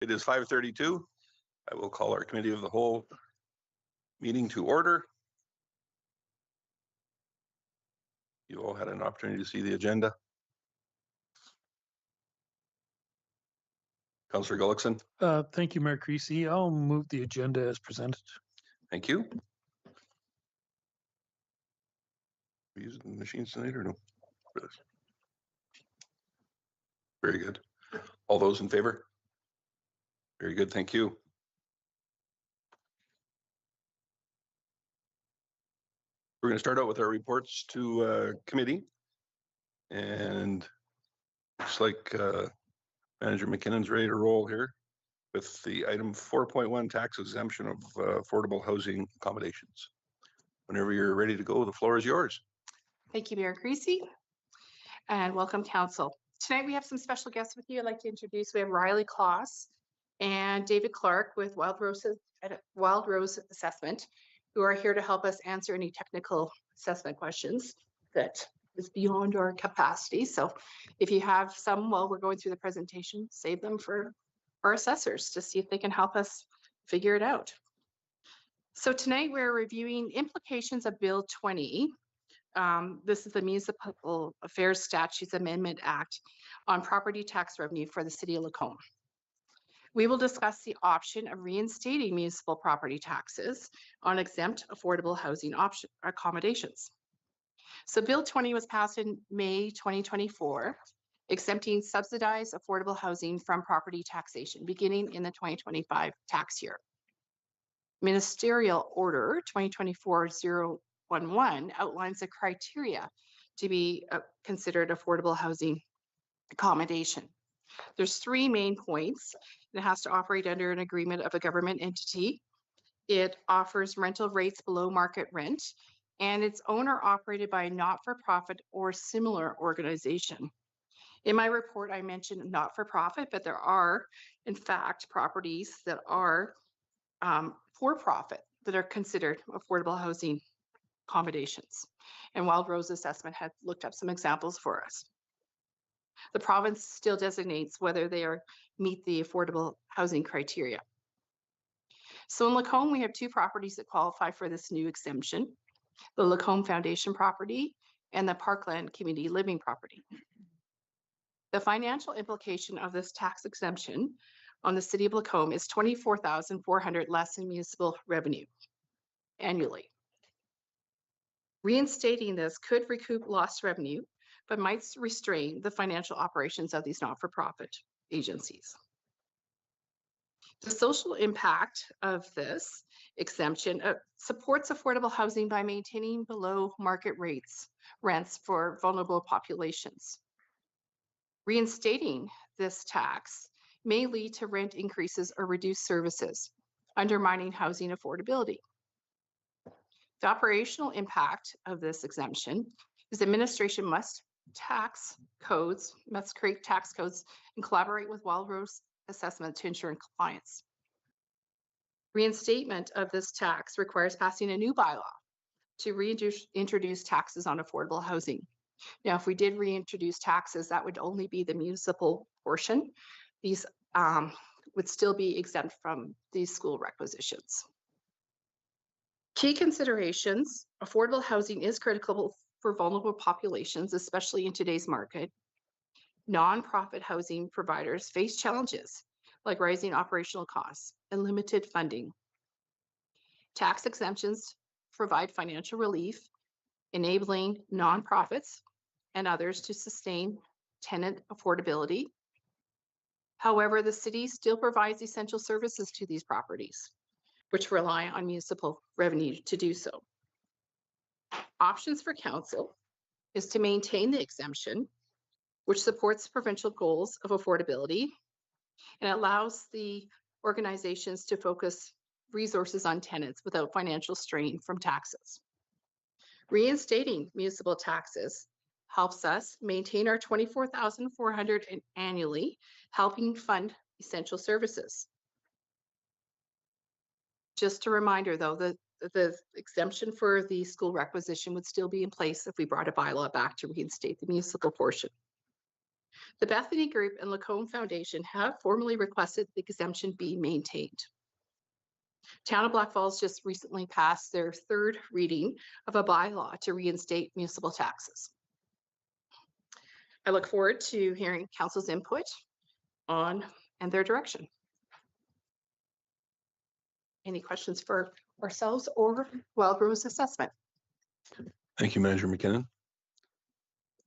It is 5:32. I will call our committee of the whole meeting to order. You all had an opportunity to see the agenda. Councillor Gullickson. Thank you, Mayor Creasy. I'll move the agenda as presented. Thank you. We using the machines tonight or no? For this? Very good. All those in favor? Very good, thank you. We're going to start out with our reports to committee. And looks like Manager McKinnon's ready to roll here with the item 4.1 tax exemption of affordable housing accommodations. Whenever you're ready to go, the floor is yours. Thank you, Mayor Creasy, and welcome, Council. Tonight we have some special guests with you. I'd like to introduce, we have Riley Kloss and David Clark with Wild Rose Assessment, who are here to help us answer any technical assessment questions that is beyond our capacity. So if you have some while we're going through the presentation, save them for our assessors to see if they can help us figure it out. So tonight we're reviewing implications of Bill 20. This is the Municipal Affairs Statutes Amendment Act on property tax revenue for the City of Lacombe. We will discuss the option of reinstating municipal property taxes on exempt affordable housing accommodations. So Bill 20 was passed in May 2024, exempting subsidized affordable housing from property taxation beginning in the 2025 tax year. Ministerial Order 2024-011 outlines the criteria to be considered affordable housing accommodation. There's three main points. It has to operate under an agreement of a government entity. It offers rental rates below market rent, and it's owner operated by a not-for-profit or similar organization. In my report, I mentioned not-for-profit, but there are, in fact, properties that are for-profit that are considered affordable housing accommodations. And Wild Rose Assessment had looked up some examples for us. The province still designates whether they meet the affordable housing criteria. So in Lacombe, we have two properties that qualify for this new exemption, the Lacombe Foundation property and the Parkland Community Living property. The financial implication of this tax exemption on the City of Lacombe is $24,400 less in municipal revenue annually. Reinstating this could recoup lost revenue, but might restrain the financial operations of these not-for-profit agencies. The social impact of this exemption supports affordable housing by maintaining below market rents for vulnerable populations. Reinstating this tax may lead to rent increases or reduced services, undermining housing affordability. The operational impact of this exemption is administration must create tax codes and collaborate with Wild Rose Assessment to ensure compliance. Reinstatement of this tax requires passing a new bylaw to reintroduce taxes on affordable housing. Now, if we did reintroduce taxes, that would only be the municipal portion. These would still be exempt from these school requisitions. Key considerations: affordable housing is critical for vulnerable populations, especially in today's market. Non-profit housing providers face challenges like rising operational costs and limited funding. Tax exemptions provide financial relief, enabling nonprofits and others to sustain tenant affordability. However, the city still provides essential services to these properties, which rely on municipal revenue to do so. Options for council is to maintain the exemption, which supports provincial goals of affordability and allows the organizations to focus resources on tenants without financial strain from taxes. Reinstating municipal taxes helps us maintain our $24,400 annually, helping fund essential services. Just a reminder, though, the exemption for the school requisition would still be in place if we brought a bylaw back to reinstate the municipal portion. The Bethany Group and Lacombe Foundation have formally requested the exemption be maintained. Town of Black Falls just recently passed their third reading of a bylaw to reinstate municipal taxes. I look forward to hearing council's input on and their direction. Any questions for ourselves or Wildrose Assessment? Thank you, Manager McKinnon.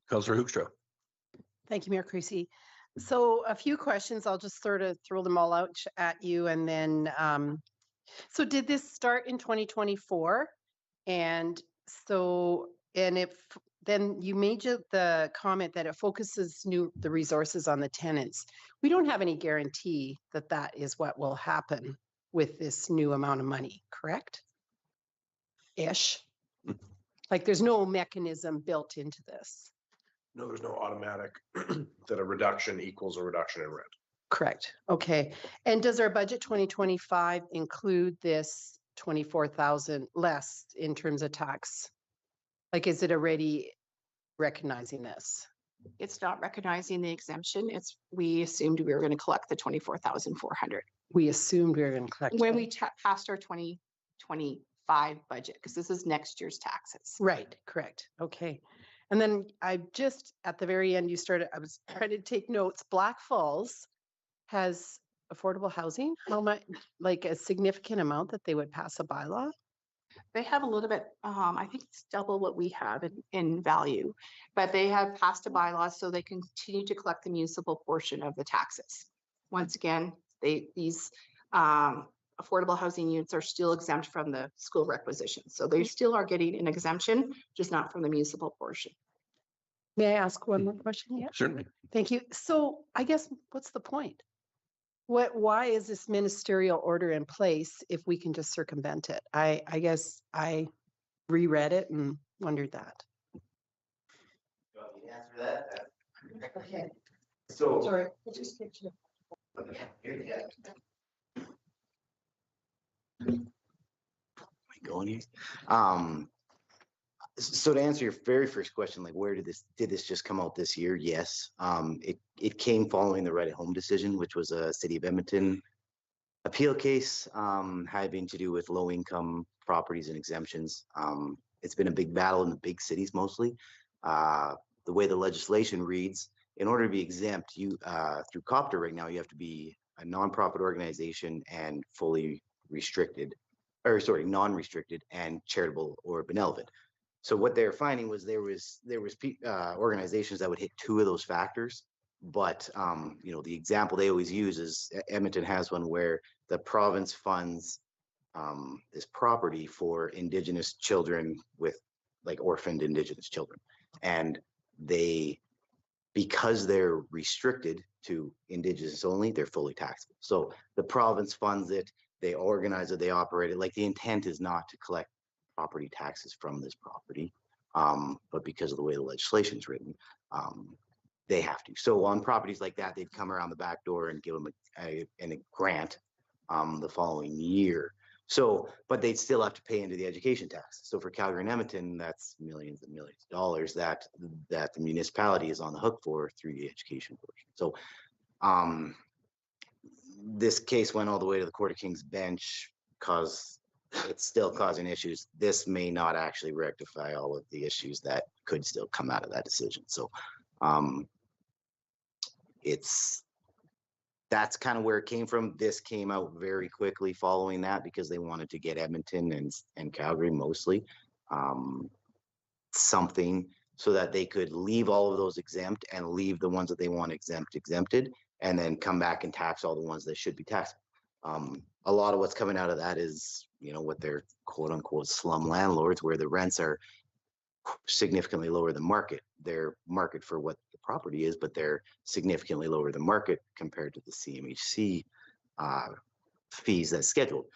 Councillor Hoekstra. Thank you, Mayor Creasy. So a few questions, I'll just sort of throw them all out at you and then, so did this start in 2024? And so, and if, then you made the comment that it focuses the resources on the tenants. We don't have any guarantee that that is what will happen with this new amount of money, correct? Ish. Like there's no mechanism built into this. No, there's no automatic that a reduction equals a reduction in rent. Correct. Okay. And does our budget 2025 include this 24,000 less in terms of tax? Like, is it already recognizing this? It's not recognizing the exemption. We assumed we were going to collect the 24,400 We assumed we were going to collect. when it. we passed our 2025 budget, because this is next year's taxes. Right, correct. Okay. And then I just, at the very end, I was trying to take notes. Black Falls has affordable housing. How much, like a significant amount that they would pass a bylaw? They have a little bit, I think it's double what we have in value, but they have passed a bylaw so they continue to collect the municipal portion of the taxes. Once again, these affordable housing units are still exempt from the school requisition. So they still are getting an exemption, just not from the municipal portion. May I ask one more question? Yeah. Certainly. Thank you. So I guess what's the point? Why is this ministerial order in place if we can just circumvent it? I guess I reread it and wondered that. You want me to answer that? Okay. So. Sorry. Going here. So to answer your very first question, like where did this just come out this year? Yes. It came following the right at home decision, which was a City of Edmonton appeal case having to do with low income properties and exemptions. It's been a big battle in the big cities mostly. The way the legislation reads, in order to be exempt, you through COPTA right now, you have to be a nonprofit organization and fully restricted, or sorry, non-restricted and charitable or benevolent. So what they're finding was there was organizations that would hit two of those factors, but you know, the example they always use is Edmonton has one where the province funds this property for Indigenous children with like orphaned Indigenous children, and because they're restricted to Indigenous only, they're fully taxable. So the province funds it, they organize it, they operate it. Like the intent is not to collect property taxes from this property, but because of the way the legislation is written, they have to. So on properties like that, they'd come around the back door and give them a grant the following year. So, but they'd still have to pay into the education tax. So for Calgary and Edmonton, that's millions and millions of dollars that the municipality is on the hook for through the education portion. So this case went all the way to the Court of King's Bench because it's still causing issues. This may not actually rectify all of the issues that could still come out of that decision. So that's kind of where it came from. This came out very quickly following that because they wanted to get Edmonton and Calgary mostly something so that they could leave all of those exempt and leave the ones that they want exempted, and then come back and tax all the ones that should be taxed. A lot of what's coming out of that is, you know, what they're quote unquote slum landlords, where the rents are significantly lower than market. They're market for what the property is, but they're significantly lower than market compared to the CMHC fees that's scheduled.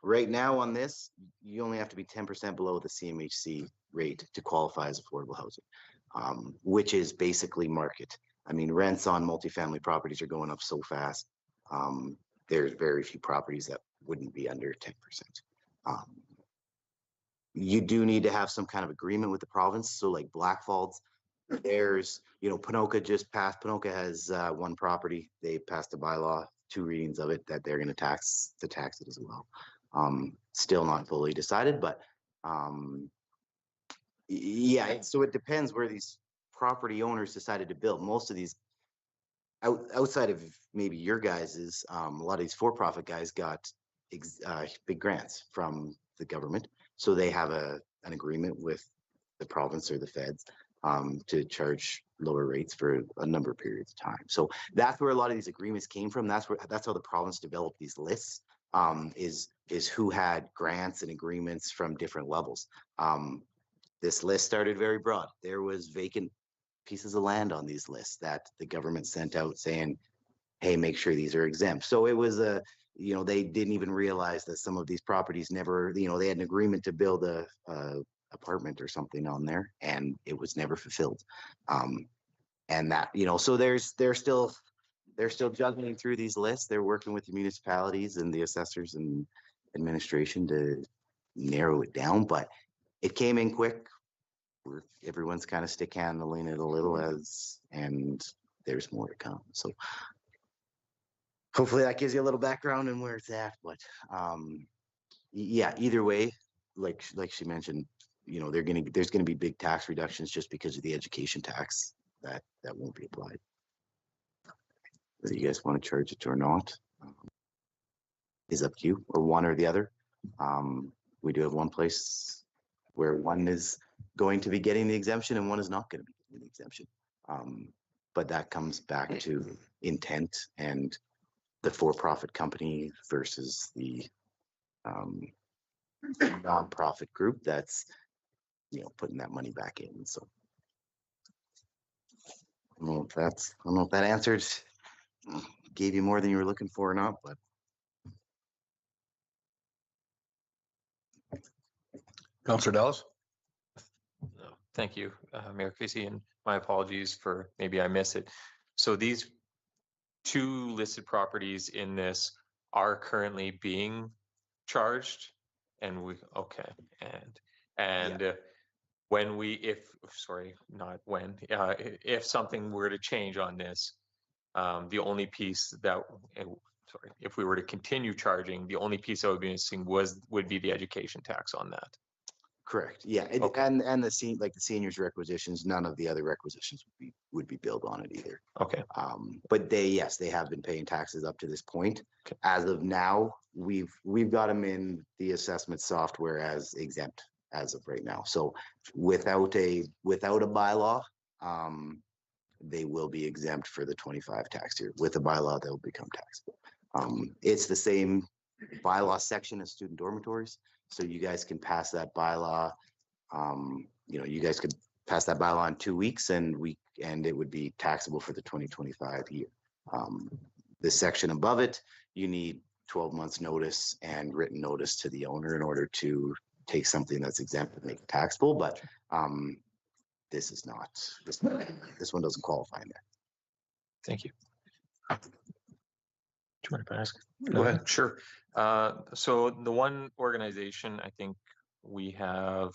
Right now on this, you only have to be 10% below the CMHC rate to qualify as affordable housing, which is basically market. I mean, rents on multifamily properties are going up so fast. There's very few properties that wouldn't be under 10%. You do need to have some kind of agreement with the province. So like Black Falls, There's, Pinoka just passed, Pinoka has one property. They passed a bylaw, 2 readings of it, that they're gonna tax it as well. Still not fully decided, but yeah, so it depends where these property owners decided to build. Most of these outside of maybe your guys's, a lot of these for-profit guys got big grants from the government. So they have an agreement with the province or the feds to charge lower rates for a number of periods of time. So that's where a lot of these agreements came from. That's how the province developed these lists, is who had grants and agreements from different levels. This list started very broad. There was vacant pieces of land on these lists that the government sent out saying, hey, make sure these are exempt. So it was they didn't even realize that some of these properties never, they had an agreement to build a apartment or something on there, and it was never fulfilled. And that, so they're still juggling through these lists. They're working with the municipalities and the assessors and administration to narrow it down, but it came in quick. Everyone's kind of stick handling it a little and there's more to come. So hopefully that gives you a little background on where it's at, but yeah, either way, like she mentioned, there's gonna be big tax reductions just because of the education tax that won't be applied. Whether you guys want to charge it or not is up to you, or one or the other. We do have one place where one is going to be getting the exemption and one is not going to be getting the exemption. But that comes back to intent and the for-profit company versus the nonprofit group that's putting that money back in. So I don't know if that answered, gave you more than you were looking for or not, but Councillor Dallas? Thank you, Mayor Creasy, and my apologies for maybe I missed it. So these 2 listed properties in this are currently being charged, and when if something were to change on this, the only piece that if we were to continue charging, the only piece that would be missing would be the education tax on that. correct. Yeah. Okay. And the seniors requisitions, none of the other requisitions would be billed on it either. Okay. But they have been paying taxes up to this point. Okay. As of now, we've got them in the assessment software as exempt as of right now. So without a bylaw, they will be exempt for the 25 tax year. With a bylaw, they'll become taxable. It's the same bylaw section as student dormitories. So you guys can pass that bylaw. You guys could pass that bylaw in 2 weeks, and it would be taxable for the 2025 year. The section above it, you need 12 months notice and written notice to the owner in order to take something that's exempt and make it taxable. But this is not. This one doesn't qualify in there. Thank you. Do you mind if I ask? Go ahead. Sure. So the one organization, I think we have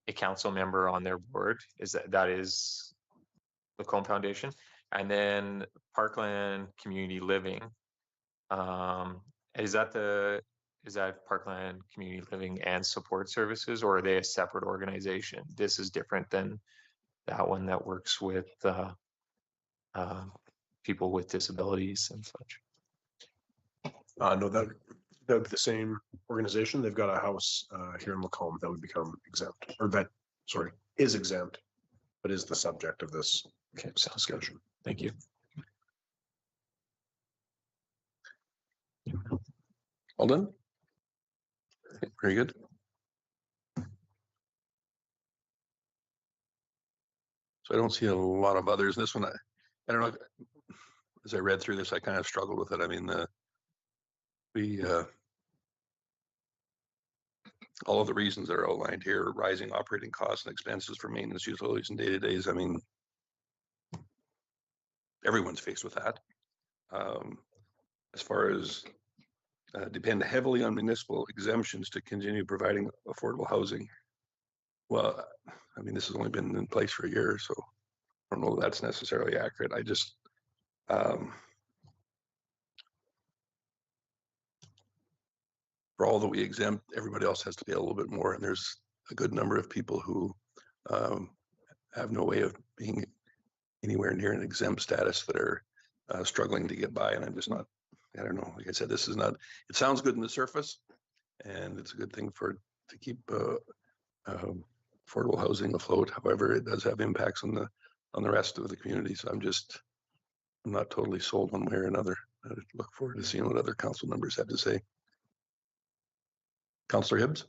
a council member on their board, that is the Lacombe Foundation, and then Parkland Community Living. Is that Parkland Community Living and Support Services, or are they a separate organization? This is different than that one that works with people with disabilities and such. No, that would be the same organization. They've got a house here in Lacombe that would become exempt, or that, sorry, is exempt, but is the subject of this Sounds good. discussion. Thank you. All done? Very good. So I don't see a lot of others. This one, I don't know. As I read through this, I kind of struggled with it. I mean, all of the reasons that are outlined here, rising operating costs and expenses for maintenance, utilities, and day-to-days. I mean, everyone's faced with that. As far as depend heavily on municipal exemptions to continue providing affordable housing. Well, I mean, this has only been in place for a year, so don't know if that's necessarily accurate. I just, for all that we exempt, everybody else has to pay a little bit more. And there's a good number of people who have no way of being anywhere near an exempt status that are struggling to get by. And I'm just not, I don't know, like I said, this is not, it sounds good in the surface and it's a good thing to keep affordable housing afloat. However, it does have impacts on the rest of the community. So I'm not totally sold one way or another. I look forward to seeing what other council members have to say. Councillor Hibbs?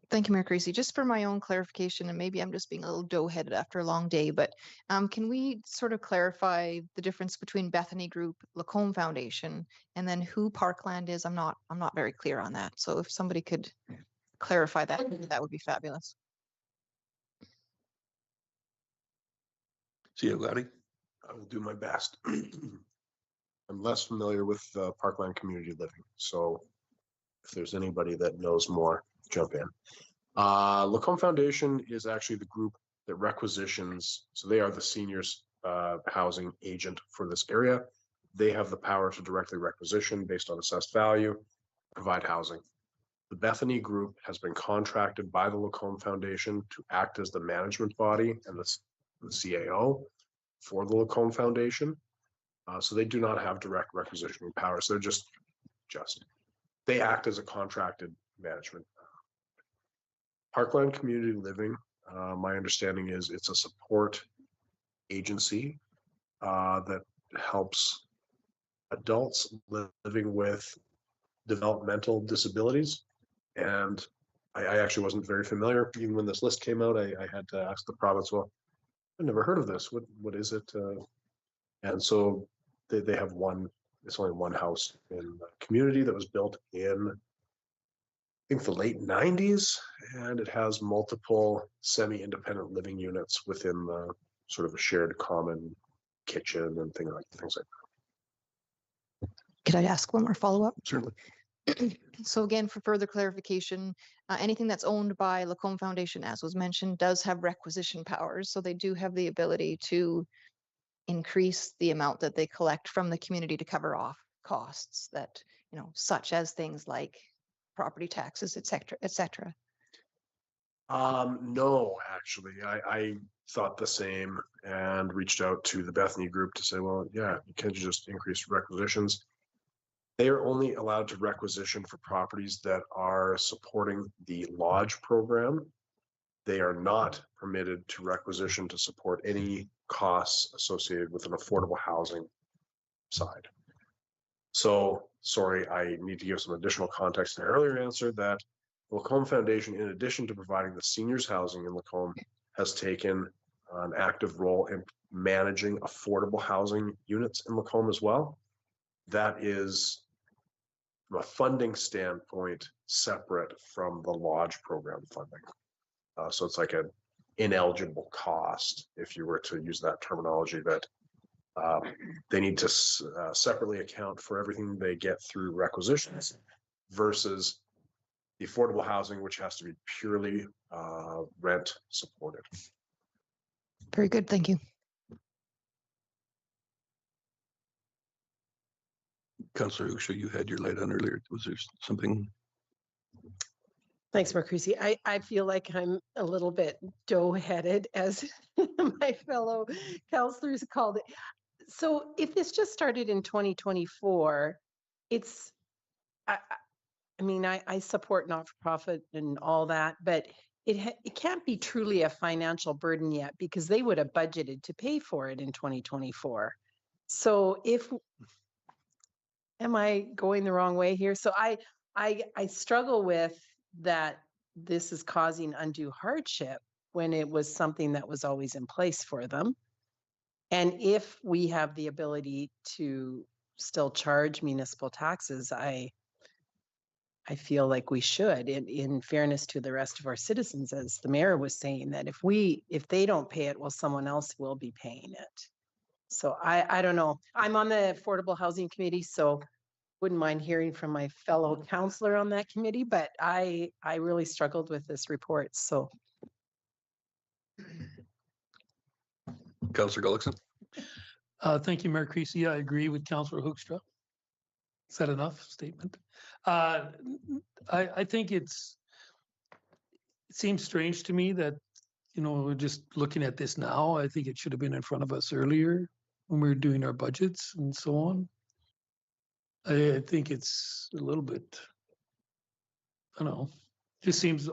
Thank you, Mayor Creasy. Just for my own clarification, and maybe I'm just being a little dough-headed after a long day, but can we sort of clarify the difference between Bethany Group, Lacombe Foundation, and then who Parkland is? I'm not very clear on that. So if somebody could clarify that, that would be fabulous. See you, Gladdy. I will do my best. I'm less familiar with Parkland Community Living, so if there's anybody that knows more, jump in. Lacombe Foundation is actually the group that requisitions, so they are the seniors housing agent for this area. They have the power to directly requisition based on assessed value, provide housing. The Bethany Group has been contracted by the Lacombe Foundation to act as the management body and the CAO for the Lacombe Foundation. So they do not have direct requisitioning powers. They're just they act as a contracted management. Parkland Community Living, my understanding is it's a support agency that helps adults living with developmental disabilities. And I actually wasn't very familiar. Even when this list came out, I had to ask the province, well, I've never heard of this. What is it? And so they have it's only one house in the community that was built in, I think, the late 90s, and it has multiple semi-independent living units within the sort of a shared common kitchen and things like that. Could I ask one more follow-up? Certainly. So again, for further clarification, anything that's owned by Lacombe Foundation, as was mentioned, does have requisition powers. So they do have the ability to increase the amount that they collect from the community to cover off costs that, such as things like property taxes, et cetera. No, actually, I thought the same and reached out to the Bethany Group to say, well, yeah, you can't just increase requisitions. They are only allowed to requisition for properties that are supporting the lodge program. They are not permitted to requisition to support any costs associated with an affordable housing side. So, sorry, I need to give some additional context in the earlier answer that Lacombe Foundation, in addition to providing the seniors housing in Lacombe, has taken an active role in managing affordable housing units in Lacombe as well. That is, from a funding standpoint, separate from the lodge program funding. So it's like an ineligible cost, if you were to use that terminology, that they need to separately account for everything they get through requisitions versus the affordable housing, which has to be purely rent supported. Very good, thank you. Councillor Usha, you had your light on earlier. Was there something? Thanks, Mayor Creasy. I feel like I'm a little bit dough-headed, as my fellow councillors called it. So if this just started in 2024, it's, I mean, I support not-for-profit and all that, but it can't be truly a financial burden yet because they would have budgeted to pay for it in 2024. So am I going the wrong way here? So I struggle with that this is causing undue hardship when it was something that was always in place for them. And if we have the ability to still charge municipal taxes, I feel like we should, in fairness to the rest of our citizens, as the mayor was saying, that if they don't pay it, well, someone else will be paying it. So I don't know. I'm on the Affordable Housing Committee, so wouldn't mind hearing from my fellow counselor on that committee, but I really struggled with this report, so. Councillor Gullickson. Thank you, Mayor Creasy. I agree with Councillor Hoekstra. Is that enough statement? I think it seems strange to me that, we're just looking at this now. I think it should have been in front of us earlier when we were doing our budgets and so on. I think it's a little bit, I don't know, just seems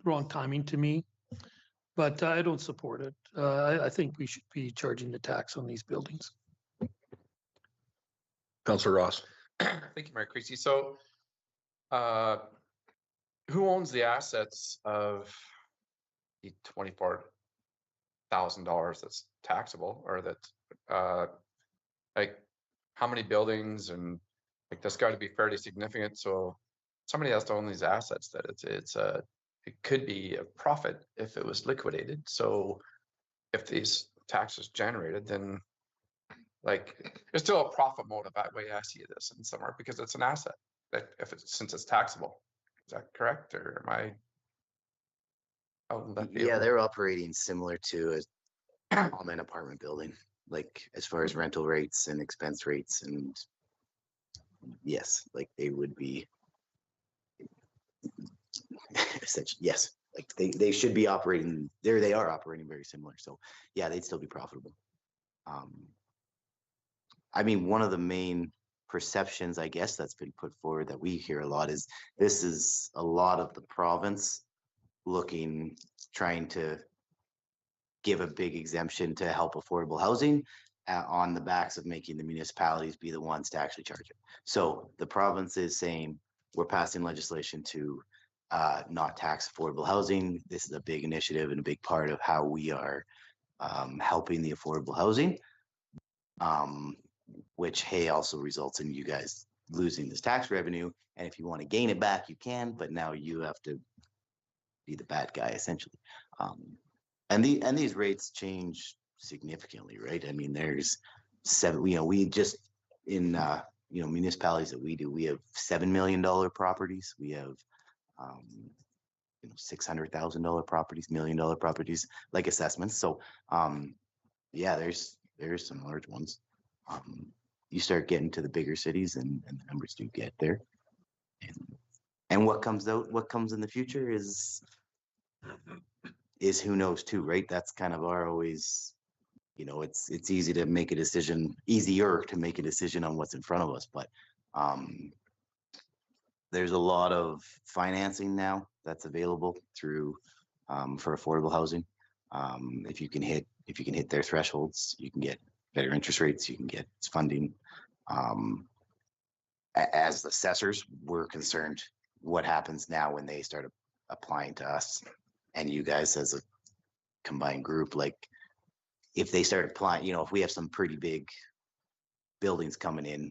wrong timing to me, but I don't support it. I think we should be charging the tax on these buildings. Councillor Ross. Thank you, Mayor Creasy. So, who owns the assets of the $24,000 that's taxable, or that, like, how many buildings, and like that's got to be fairly significant. So, somebody has to own these assets. That it could be a profit if it was liquidated. So, if these taxes generated, then like there's still a profit motive. That way I see this in somewhere, because it's an asset that since it's taxable. Is that correct, or am I? How would that be? Yeah, they're operating similar to a common apartment building, like as far as rental rates and expense rates, and yes, like they would be essentially, yes, like they should be operating there. They are operating very similar. So yeah, they'd still be profitable. I mean, one of the main perceptions, I guess, that's been put forward that we hear a lot is this is a lot of the province trying to give a big exemption to help affordable housing on the backs of making the municipalities be the ones to actually charge it. So the province is saying we're passing legislation to not tax affordable housing. This is a big initiative and a big part of how we are helping the affordable housing. Which, hey, also results in you guys losing this tax revenue. And if you want to gain it back, you can, but now you have to be the bad guy, essentially. And these rates change significantly, right? I mean, there's we just in municipalities that we do, we have $7 million properties. We have $600,000 properties, $1 million properties, like assessments. So yeah, there's some large ones. You start getting to the bigger cities, and the numbers do get there. And what comes in the future is who knows too, right? That's kind of our always, it's easy to make a decision, easier to make a decision on what's in front of us, but there's a lot of financing now that's available through for affordable housing. If you can hit their thresholds, you can get better interest rates, you can get funding. As the assessors, we're concerned what happens now when they start applying to us and you guys as a combined group. Like if they start applying, if we have some pretty big buildings coming in,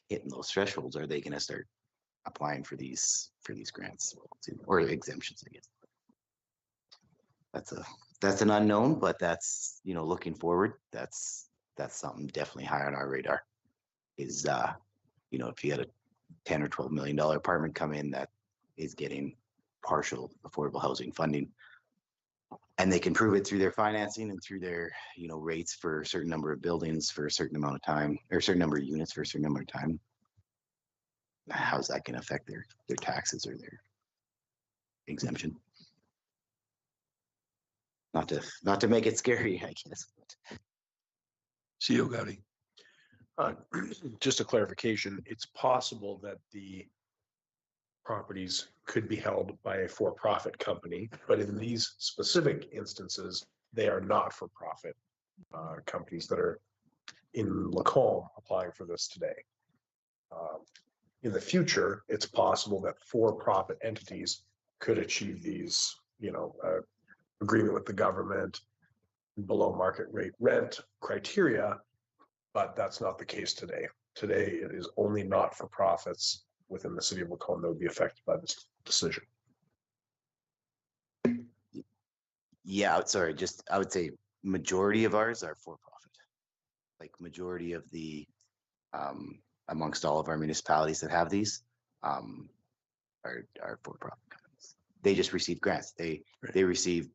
hitting those thresholds, are they going to start applying for these grants or exemptions? I guess that's an unknown, but that's looking forward. That's something definitely high on our radar. Is if you had a $10 or $12 million apartment come in that is getting partial affordable housing funding, and they can prove it through their financing and through their rates for a certain number of buildings for a certain amount of time, or a certain number of units for a certain number of time, how's that going to affect their taxes or their exemption? Not to make it scary, I guess. CEO Gowdy. Just a clarification, it's possible that the properties could be held by a for-profit company, but in these specific instances, they are not for-profit companies that are in Lacombe applying for this today. In the future, it's possible that for-profit entities could achieve these, agreement with the government, below market rate rent criteria, but that's not the case today. Today, it is only not-for-profits within the city of Lacombe that would be affected by this decision. Yeah, sorry, I would say majority of ours are for-profit. Like majority of the, amongst all of our municipalities that have these, are for-profit companies. They just receive grants. They receive,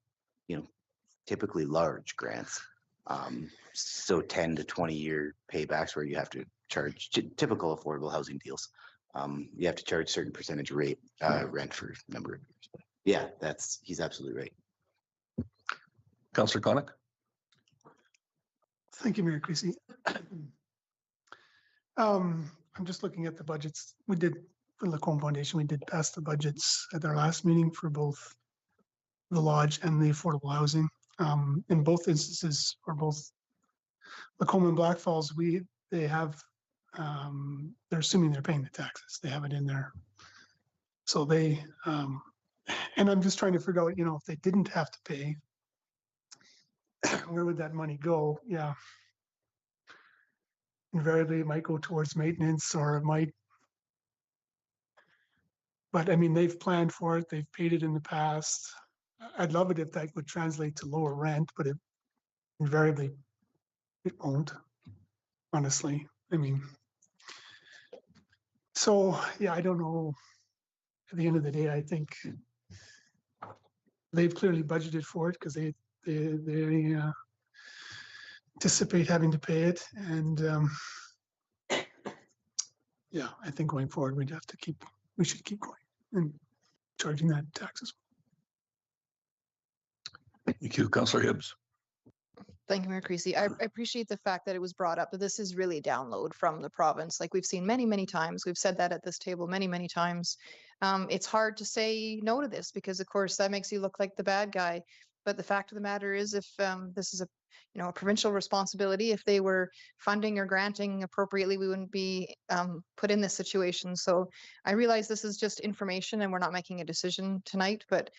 typically large grants. So 10 to 20-year paybacks where you have to charge typical affordable housing deals. You have to charge certain percentage rate rent for a number of years. But yeah, he's absolutely right. Councillor Konik? Thank you, Mayor Creasy. I'm just looking at the budgets. We did, for the Lacombe Foundation, we did pass the budgets at our last meeting for both the lodge and the affordable housing. In both instances, for both Lacombe and Black Falls, they have, they're assuming they're paying the taxes. They have it in there. So they, and I'm just trying to figure out, you know, if they didn't have to pay, where would that money go? Yeah. Invariably, it might go towards maintenance, or it might, but I mean, they've planned for it. They've paid it in the past. I'd love it if that would translate to lower rent, but it invariably, it won't, honestly. I mean, so yeah, I don't know. At the end of the day, I think they've clearly budgeted for it because they anticipate having to pay it. And yeah, I think going forward, we should keep going and charging that taxes. Thank you, Councillor Hibbs. Thank you, Mayor Creasy. I appreciate the fact that it was brought up that this is really a download from the province. Like we've seen many, many times. We've said that at this table many, many times. It's hard to say no to this because, of course, that makes you look like the bad guy. But the fact of the matter is, if this is a provincial responsibility, if they were funding or granting appropriately, we wouldn't be put in this situation. So I realize this is just information and we're not making a decision tonight, but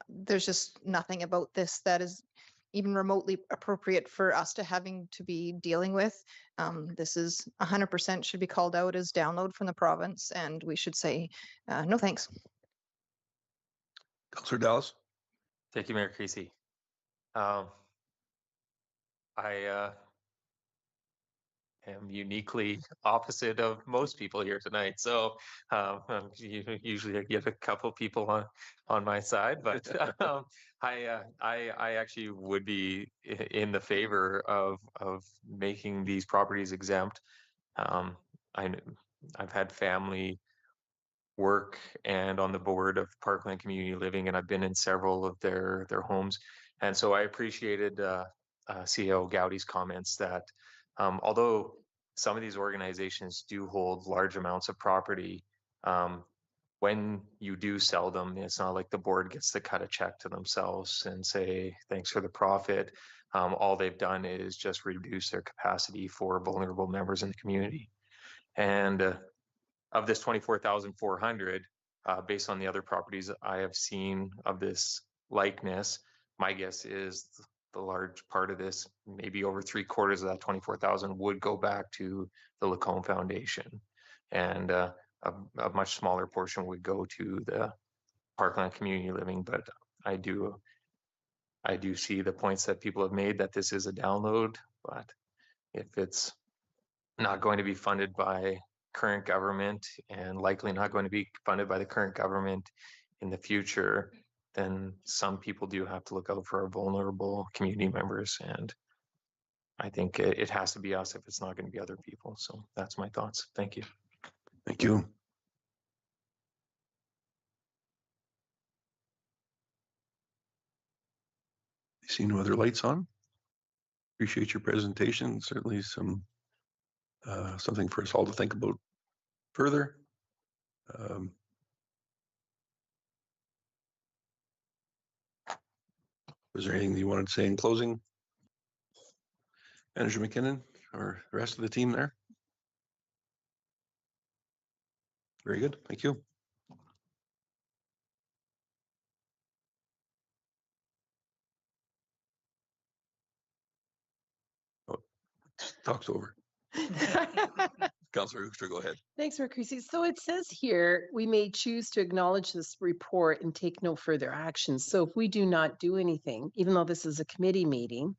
there's just nothing about this that is even remotely appropriate for us to having to be dealing with. This is 100% should be called out as download from the province, and we should say no thanks. Councillor Dallas? Thank you, Mayor Creasy. I am uniquely opposite of most people here tonight. So usually I get a couple people on my side, but I actually would be in the favor of making these properties exempt. I've had family work and on the board of Parkland Community Living, and I've been in several of their homes. And so I appreciated CEO Gowdy's comments that although some of these organizations do hold large amounts of property, when you do sell them, it's not like the board gets to cut a check to themselves and say, thanks for the profit. All they've done is just reduce their capacity for vulnerable members in the community. And of this 24,400, based on the other properties I have seen of this likeness, my guess is the large part of this, maybe over 3/4 of that 24,000 would go back to the Lacombe Foundation. And a much smaller portion would go to the Parkland Community Living. But I do see the points that people have made that this is a download, but if it's not going to be funded by current government and likely not going to be funded by the current government in the future, then some people do have to look out for our vulnerable community members. And I think it has to be us if it's not going to be other people. So that's my thoughts. Thank you. Thank you. I see no other lights on. Appreciate your presentation. Certainly some something for us all to think about further. Was there anything you wanted to say in closing? Manager McKinnon or the rest of the team there? Very good. Thank you. Oh, talk's over. Councillor Hoekstra, go ahead. Thanks, Mayor Creasy. So it says here, we may choose to acknowledge this report and take no further action. So if we do not do anything, even though this is a committee meeting,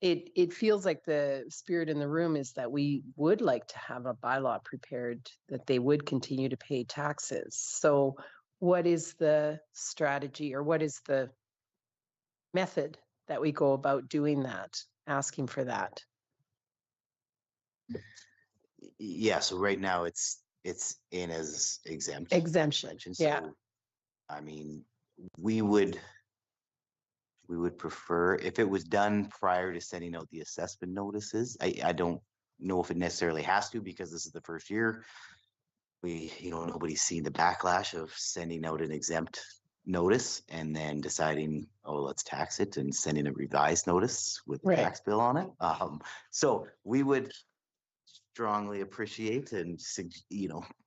it feels like the spirit in the room is that we would like to have a bylaw prepared that they would continue to pay taxes. So what is the strategy or what is the method that we go about doing that, asking for that? Yeah, so right now it's in as exempt. Exemption, mentioned, yeah. so, I mean, we would prefer if it was done prior to sending out the assessment notices. I don't know if it necessarily has to, because this is the first year. Nobody's seen the backlash of sending out an exempt notice and then deciding, oh, let's tax it, and sending a revised notice with the Right. tax bill on it. So we would strongly appreciate and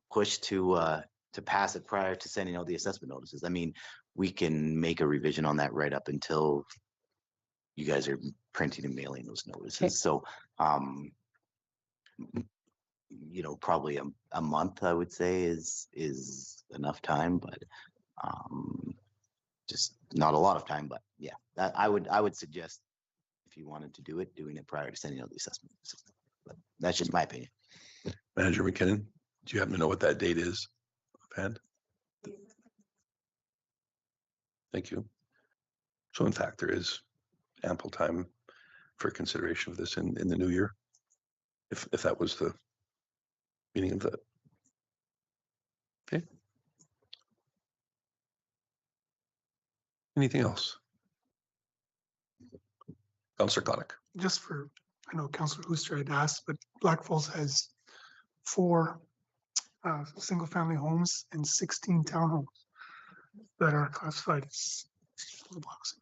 push to pass it prior to sending out the assessment notices. I mean, we can make a revision on that right up until you guys are printing and mailing those notices. Okay. So, probably a month, I would say, is enough time, but just not a lot of time. But yeah, that I would suggest, if you wanted to do it, doing it prior to sending out the assessment. But that's just my opinion. Manager McKinnon, do you happen to know what that date is offhand? Thank you. So in fact, there is ample time for consideration of this in the new year, if that was the meaning of that. Okay. Anything else? Councillor Connick. Just for, I know Councillor Hooster had asked, but Black Falls has 4 single-family homes and 16 townhomes that are classified as affordable housing.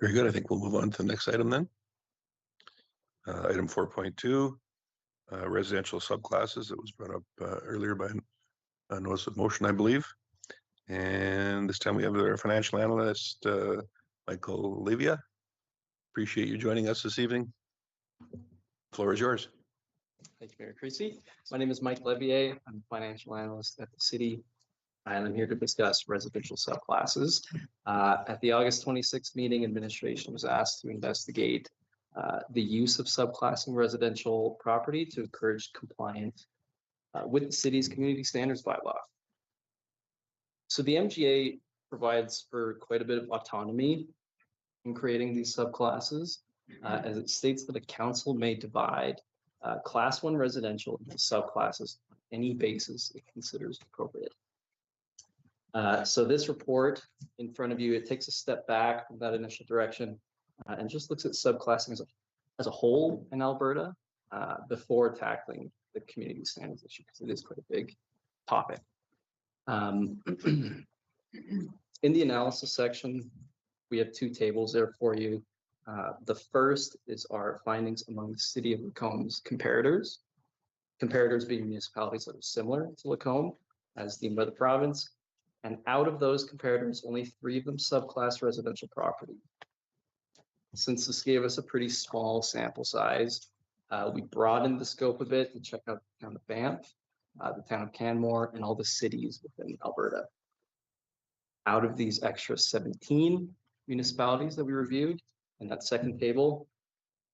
Very good. I think we'll move on to the next item then. Item 4.2, residential subclasses. That was brought up earlier by a notice of motion, I believe. And this time we have our financial analyst, Michael Levia. Appreciate you joining us this evening. Floor is yours. Thank you, Mayor Creasy. My name is Mike Levier. I'm a financial analyst at the city, and I'm here to discuss residential subclasses. At the August 26th meeting, administration was asked to investigate the use of subclassing residential property to encourage compliance with the city's community standards bylaw. So the MGA provides for quite a bit of autonomy in creating these subclasses, as it states that a council may divide Class 1 residential into subclasses on any basis it considers appropriate. So this report in front of you, it takes a step back from that initial direction and just looks at subclassing as a whole in Alberta before tackling the community standards issue, because it is quite a big topic. In the analysis section, we have 2 tables there for you. The first is our findings among the City of Lacomb's comparators. Comparators being municipalities that are similar to Lacombe as deemed by the province. And out of those comparators, only 3 of them subclass residential property. Since this gave us a pretty small sample size, we broadened the scope a bit to check out the town of Banff, the town of Canmore, and all the cities within Alberta. Out of these extra 17 municipalities that we reviewed in that second table,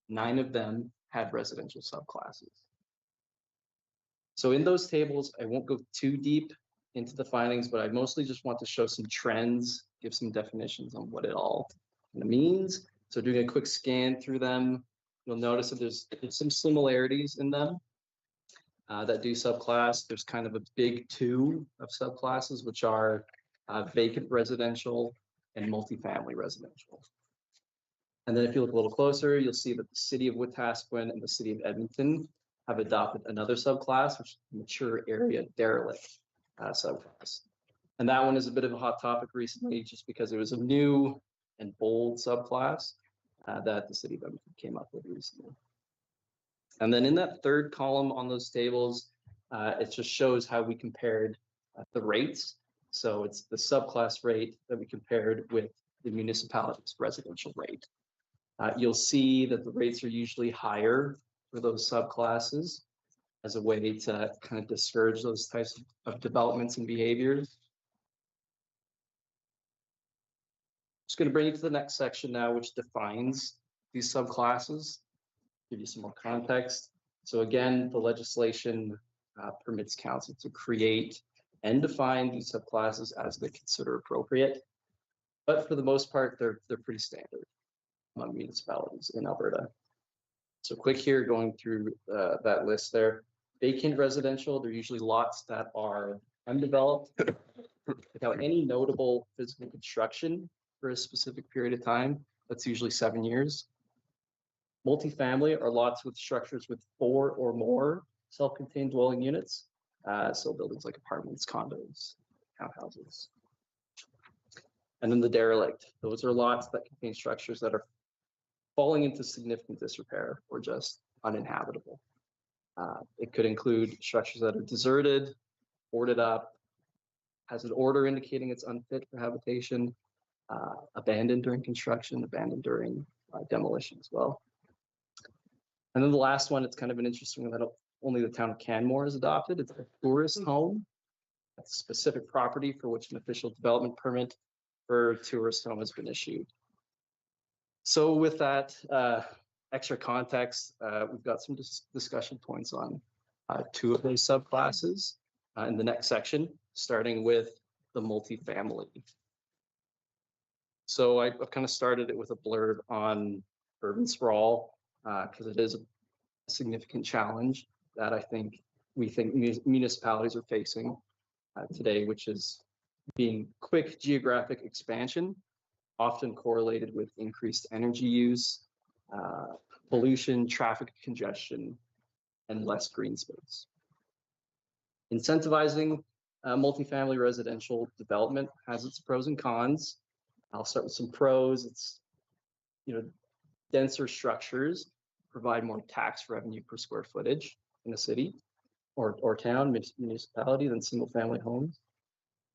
9 of them had residential subclasses. So in those tables, I won't go too deep into the findings, but I mostly just want to show some trends, give some definitions on what it all kind of means. So doing a quick scan through them, you'll notice that there's some similarities in them that do subclass. There's kind of a big 2 of subclasses, which are vacant residential and multifamily residential. And then if you look a little closer, you'll see that the city of Wetaskiwin and the city of Edmonton have adopted another subclass, which is mature area derelict subclass. And that one is a bit of a hot topic recently, just because it was a new and bold subclass that the city of Edmonton came up with recently. And then in that third column on those tables, it just shows how we compared the rates. So it's the subclass rate that we compared with the municipality's residential rate. You'll see that the rates are usually higher for those subclasses as a way to kind of discourage those types of developments and behaviors. Just going to bring you to the next section now, which defines these subclasses, give you some more context. So again, the legislation permits council to create and define these subclasses as they consider appropriate. But for the most part, they're pretty standard among municipalities in Alberta. So quick here, going through that list there. Vacant residential, they're usually lots that are undeveloped without any notable physical construction for a specific period of time. That's usually 7 years. Multifamily are lots with structures with 4 or more self-contained dwelling units. So buildings like apartments, condos, townhouses. And then the derelict, those are lots that contain structures that are falling into significant disrepair or just uninhabitable. It could include structures that are deserted, boarded up, has an order indicating it's unfit for habitation, abandoned during construction, abandoned during demolition as well. And then the last one, it's kind of an interesting one that only the town of Canmore has adopted. It's a tourist home. That's a specific property for which an official development permit for a tourist home has been issued. So with that extra context, we've got some discussion points on 2 of those subclasses in the next section, starting with the multifamily. So I've kind of started it with a blurb on urban sprawl because it is a significant challenge that we think municipalities are facing today, which is being quick geographic expansion, often correlated with increased energy use, pollution, traffic congestion, and less green space. Incentivizing multifamily residential development has its pros and cons. I'll start with some pros. It's, denser structures provide more tax revenue per square footage in a city or town, municipality than single family homes.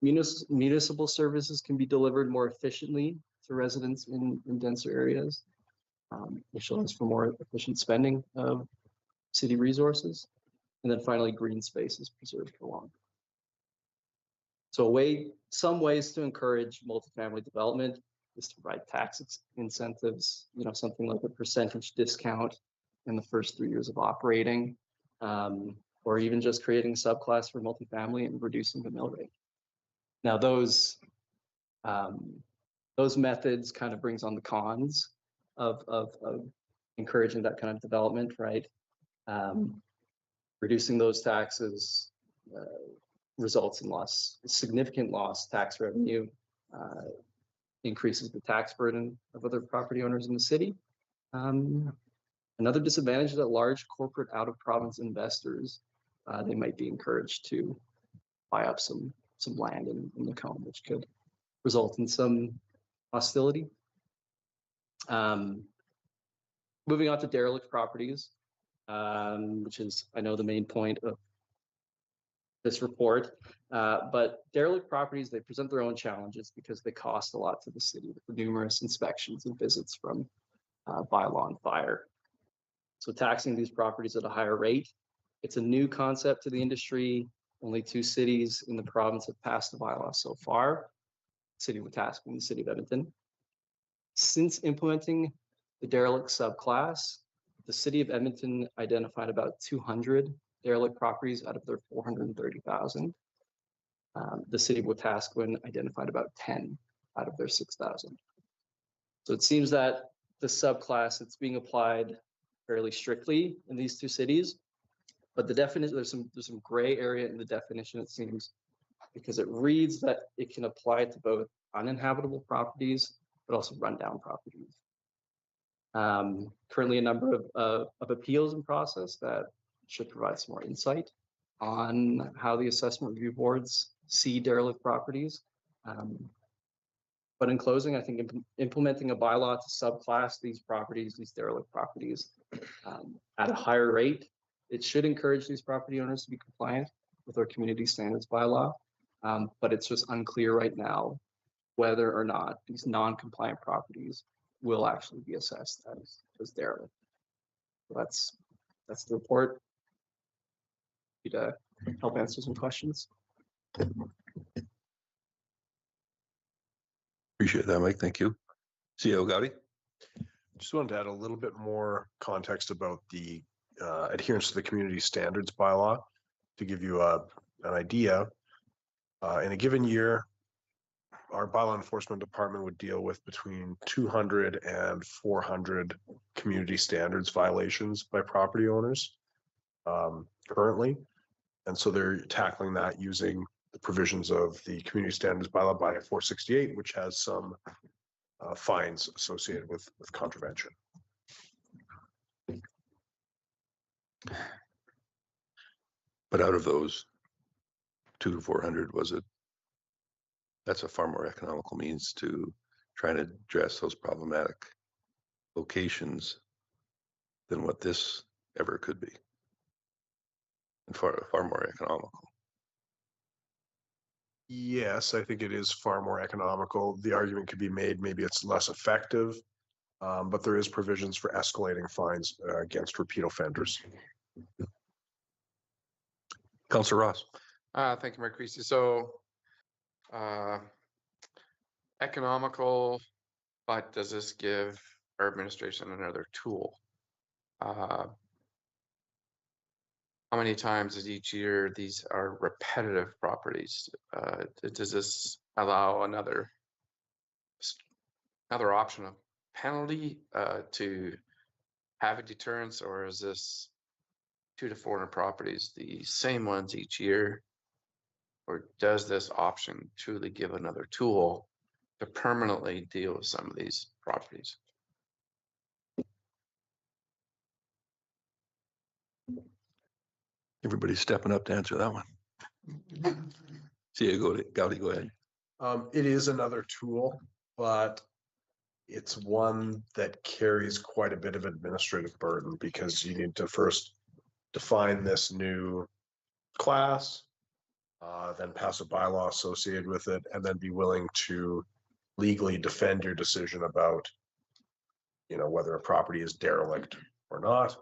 Municipal services can be delivered more efficiently to residents in denser areas, which allows for more efficient spending of city resources. And then finally, green space is preserved for longer. So some ways to encourage multifamily development is to provide tax incentives, something like a percentage discount in the first 3 years of operating, or even just creating a subclass for multifamily and reducing the mill rate. Now those methods kind of brings on the cons of encouraging that kind of development, right? Reducing those taxes results in significant loss tax revenue, increases the tax burden of other property owners in the city. Another disadvantage is that large corporate out-of-province investors, they might be encouraged to buy up some land in Lacombe, which could result in some hostility. Moving on to derelict properties, which is, I know, the main point of this report, but derelict properties, they present their own challenges because they cost a lot to the city with numerous inspections and visits from bylaw and fire. So taxing these properties at a higher rate, it's a new concept to the industry. Only 2 cities in the province have passed the bylaw so far, City of Wetaskiwin and the City of Edmonton. Since implementing the derelict subclass, the City of Edmonton identified about 200 derelict properties out of their 430,000. The City of Wetaskiwin identified about 10 out of their 6,000. So it seems that the subclass, it's being applied fairly strictly in these 2 cities, but the definition, there's some gray area in the definition, it seems, because it reads that it can apply to both uninhabitable properties, but also rundown properties. Currently a number of appeals in process that should provide some more insight on how the assessment review boards see derelict properties. But in closing, I think implementing a bylaw to subclass these properties, these derelict properties, at a higher rate, it should encourage these property owners to be compliant with our community standards bylaw. But it's just unclear right now whether or not these non-compliant properties will actually be assessed as derelict. So that's the report. To help answer some questions. Appreciate that, Mike. Thank you. CEO Gowdy. Just wanted to add a little bit more context about the adherence to the community standards bylaw. To give you an idea, in a given year, our bylaw enforcement department would deal with between 200 and 400 community standards violations by property owners currently. And so they're tackling that using the provisions of the community standards bylaw by 468, which has some fines associated with contravention. But out of those 200 to 400, that's a far more economical means to try to address those problematic locations than what this ever could be. And far more economical. Yes, I think it is far more economical. The argument could be made, maybe it's less effective, but there is provisions for escalating fines against repeat offenders. Councillor Ross. Thank you, Mayor Creasy. So economical, but does this give our administration another tool? How many times is each year these are repetitive properties? Does this allow another option of penalty to have a deterrence, or is this 200 to 400 properties, the same ones each year? Or does this option truly give another tool to permanently deal with some of these properties? Everybody's stepping up to answer that one. See you, Gowdy, go ahead. It is another tool, but it's one that carries quite a bit of administrative burden because you need to first define this new class, then pass a bylaw associated with it, and then be willing to legally defend your decision about, whether a property is derelict or not.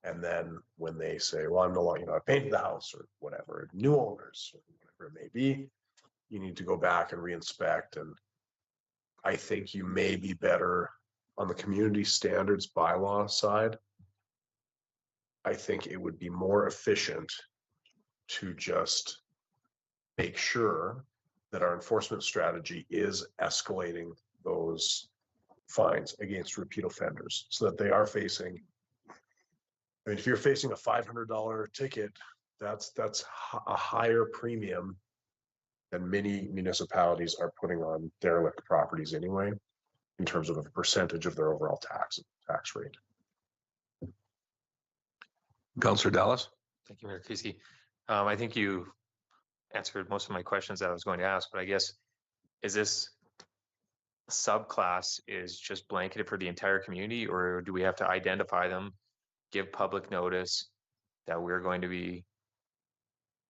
And then when they say, well, I'm no longer, I painted the house or whatever, new owners, or whatever it may be, you need to go back and reinspect. And I think you may be better on the community standards bylaw side. I think it would be more efficient to just make sure that our enforcement strategy is escalating those fines against repeat offenders so that they are facing, if you're facing a $500 ticket, that's a higher premium than many municipalities are putting on derelict properties anyway, in terms of a percentage of their overall tax rate. Councillor Dallas. Thank you, Mayor Creasy. I think you answered most of my questions that I was going to ask, but I guess, is this subclass is just blanketed for the entire community, or do we have to identify them, give public notice that we're going to be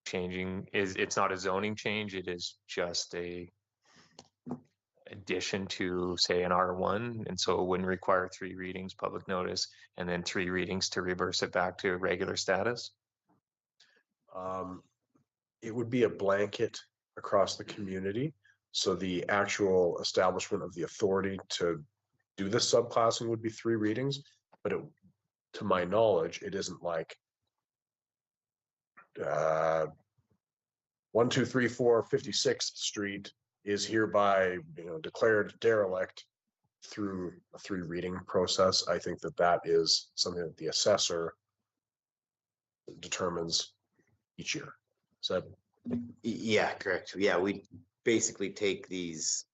changing? It's not a zoning change, it is just a addition to, say, an R1, and so it wouldn't require 3 readings, public notice, and then 3 readings to reverse it back to regular status? It would be a blanket across the community. So the actual establishment of the authority to do this subclassing would be 3 readings, but to my knowledge, it isn't like 1, 2, 3, 4, 56th Street is hereby, declared derelict through a 3 reading process. I think that is something that the assessor determines each year. So, Yeah, correct. Yeah, we basically take these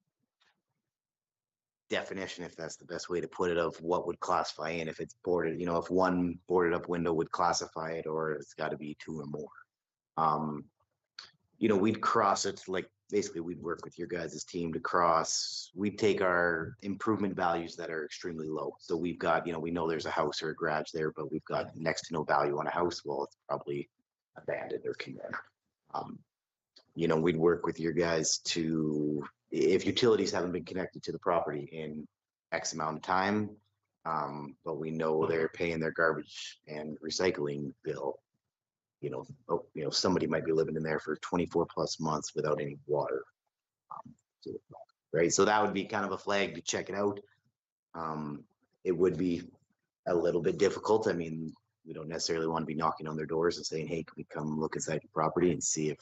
definition, if that's the best way to put it, of what would classify in, if it's boarded, if one boarded up window would classify it, or it's got to be 2 or more. We'd cross it, like basically we'd work with your guys' team to we'd take our improvement values that are extremely low. So we've got, we know there's a house or a garage there, but we've got next to no value on a house. Well, it's probably abandoned or condemned. We'd work with your guys to, if utilities haven't been connected to the property in X amount of time, but we know they're paying their garbage and recycling bill, somebody might be living in there for 24 plus months without any water. Right. So that would be kind of a flag to check it out. It would be a little bit difficult. I mean, we don't necessarily want to be knocking on their doors and saying, hey, can we come look inside your property and see if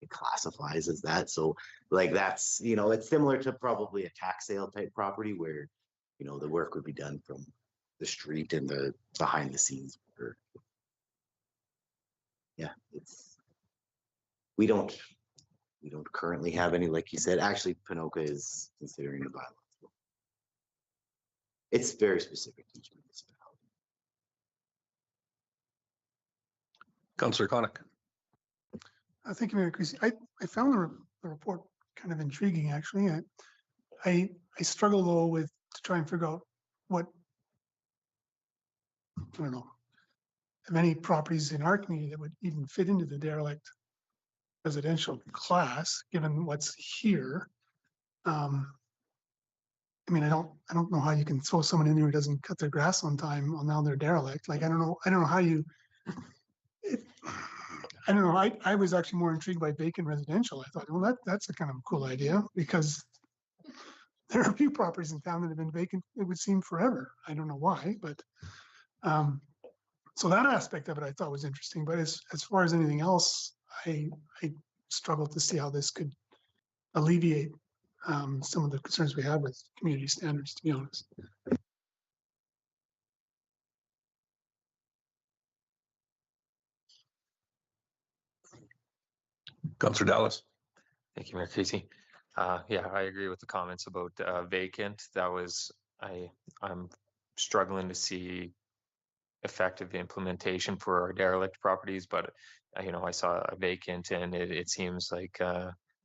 it classifies as that. So like that's, you know, it's similar to probably a tax sale type property where, you know, the work would be done from the street and the behind the scenes work. Yeah, it's we don't currently have any, like you said. Actually, Pinoca is considering a bylaw. It's very specific to each municipality. Councillor Conick. Thank you, Mayor Creasy. I found the report kind of intriguing, actually. I struggle though with to try and figure out what, I don't know, of any properties in our community that would even fit into the derelict residential class, given what's here. I mean, I don't know how you can throw someone in here who doesn't cut their grass on time. Well, now they're derelict. Like, I don't know how you. I don't know. I was actually more intrigued by vacant residential. I thought, well, that's a kind of cool idea, because there are a few properties in town that have been vacant, it would seem, forever. I don't know why, but so that aspect of it I thought was interesting. But as far as anything else, I struggled to see how this could alleviate some of the concerns we have with community standards, to be honest. Councillor Dallas. Thank you, Mayor Casey. Yeah, I agree with the comments about vacant. That was, I'm struggling to see effective implementation for our derelict properties, but you know, I saw a vacant and it seems like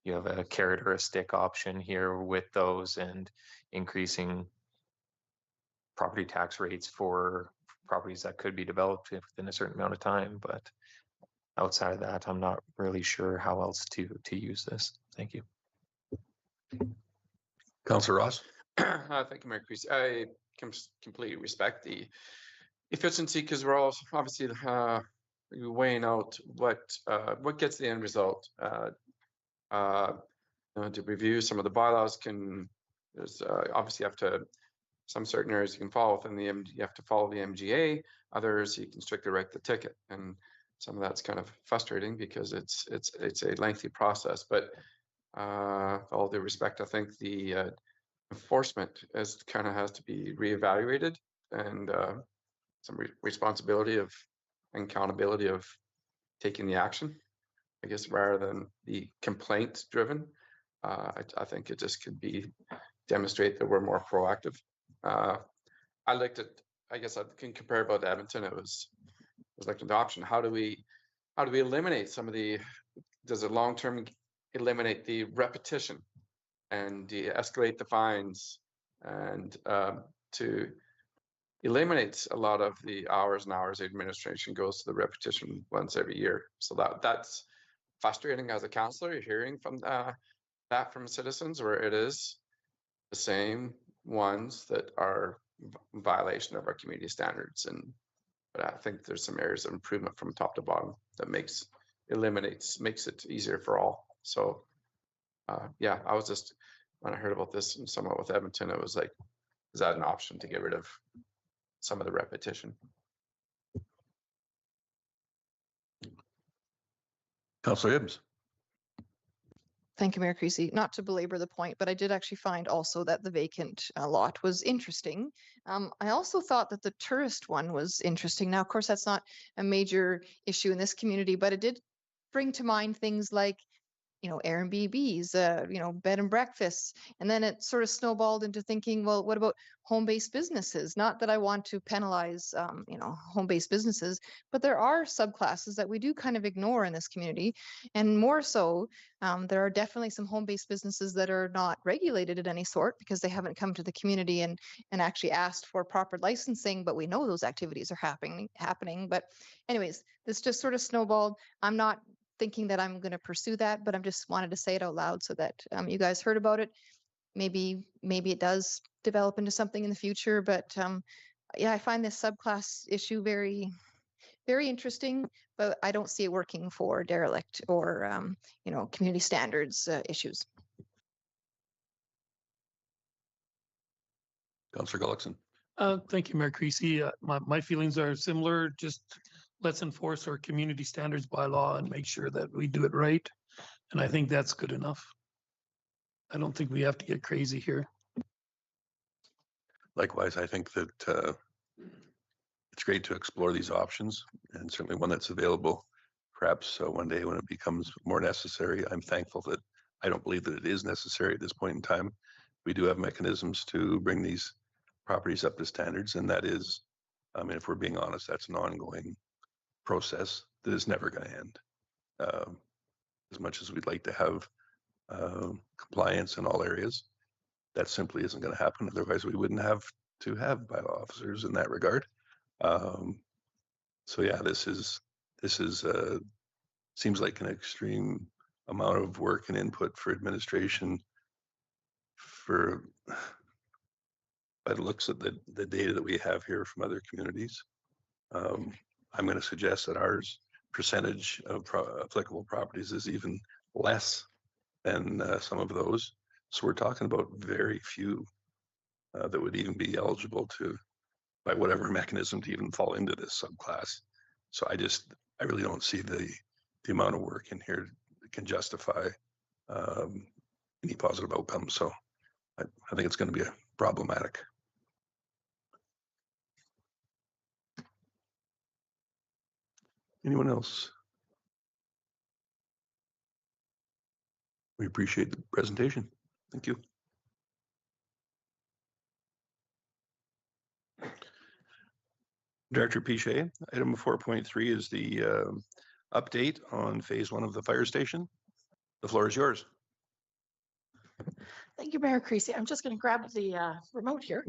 you have a carrot or a stick option here with those, and increasing property tax rates for properties that could be developed within a certain amount of time. But outside of that, I'm not really sure how else to use this. Thank you. Councillor Ross. Thank you, Mayor Creasy. I completely respect the efficiency, because we're all obviously weighing out what gets the end result. To review some of the bylaws, there's obviously some certain areas you can follow within you have to follow the MGA. Others you can strictly write the ticket, and some of that's kind of frustrating because it's a lengthy process. But all due respect, I think the enforcement has to be reevaluated, and some responsibility and accountability of taking the action, I guess, rather than the complaint driven. I think it just could be demonstrate that we're more proactive. I looked at, I guess I can compare about Edmonton. It was like an option. How do we eliminate some of does it long term eliminate the repetition and de-escalate the fines, and to eliminate a lot of the hours and hours administration goes to the repetition once every year. So that's frustrating as a councillor. You're hearing from that from citizens, where it is the same ones that are in violation of our community standards. But I think there's some areas of improvement from top to bottom that makes it easier for all. So yeah, I was just, when I heard about this and somewhat with Edmonton, it was like, is that an option to get rid of some of the repetition? Councillor Hibbs. Thank you, Mayor Creasy. Not to belabor the point, but I did actually find also that the vacant lot was interesting. I also thought that the tourist one was interesting. Now, of course, that's not a major issue in this community, but it did bring to mind things like, Airbnbs, bed and breakfasts. And then it sort of snowballed into thinking, well, what about home-based businesses? Not that I want to penalize, home-based businesses, but there are subclasses that we do kind of ignore in this community. And more so, there are definitely some home-based businesses that are not regulated of any sort because they haven't come to the community and actually asked for proper licensing, but we know those activities are happening. But anyways, this just sort of snowballed. I'm not thinking that I'm going to pursue that, but I'm just wanted to say it out loud so that you guys heard about it. Maybe it does develop into something in the future, but yeah, I find this subclass issue very, very interesting, but I don't see it working for derelict or community standards issues. Councillor Gullickson. Thank you, Mayor Creasy. My feelings are similar. Just let's enforce our community standards by law and make sure that we do it right. And I think that's good enough. I don't think we have to get crazy here. Likewise, I think that it's great to explore these options, and certainly one that's available. Perhaps one day when it becomes more necessary. I'm thankful that I don't believe that it is necessary at this point in time. We do have mechanisms to bring these properties up to standards, and that is, I mean, if we're being honest, that's an ongoing process that is never going to end. As much as we'd like to have compliance in all areas, that simply isn't going to happen. Otherwise, we wouldn't have to have bylaw officers in that regard. So yeah, this seems like an extreme amount of work and input for administration. For by the looks of the data that we have here from other communities, I'm going to suggest that ours percentage of applicable properties is even less than some of those. So we're talking about very few that would even be eligible to, by whatever mechanism, to even fall into this subclass. So I really don't see the amount of work in here that can justify any positive outcome. So I think it's going to be problematic. Anyone else? We appreciate the presentation. Thank you. Director Piche, item 4.3 is the update on phase 1 of the fire station. The floor is yours. Thank you, Mayor Creasy. I'm just going to grab the remote here.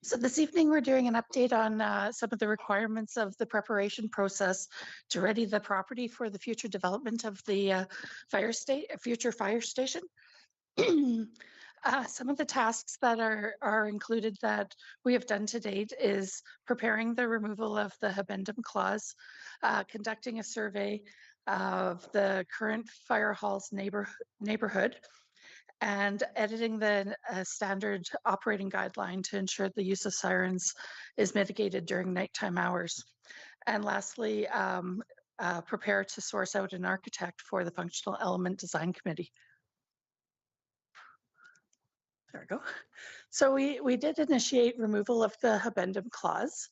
So this evening, we're doing an update on some of the requirements of the preparation process to ready the property for the future development of the future fire station. Some of the tasks that are included that we have done to date is preparing the removal of the habendum clause, conducting a survey of the current fire hall's neighborhood, and editing the standard operating guideline to ensure the use of sirens is mitigated during nighttime hours. And lastly, prepare to source out an architect for the Functional Element Design Committee. There we go. So we did initiate removal of the habendum clause.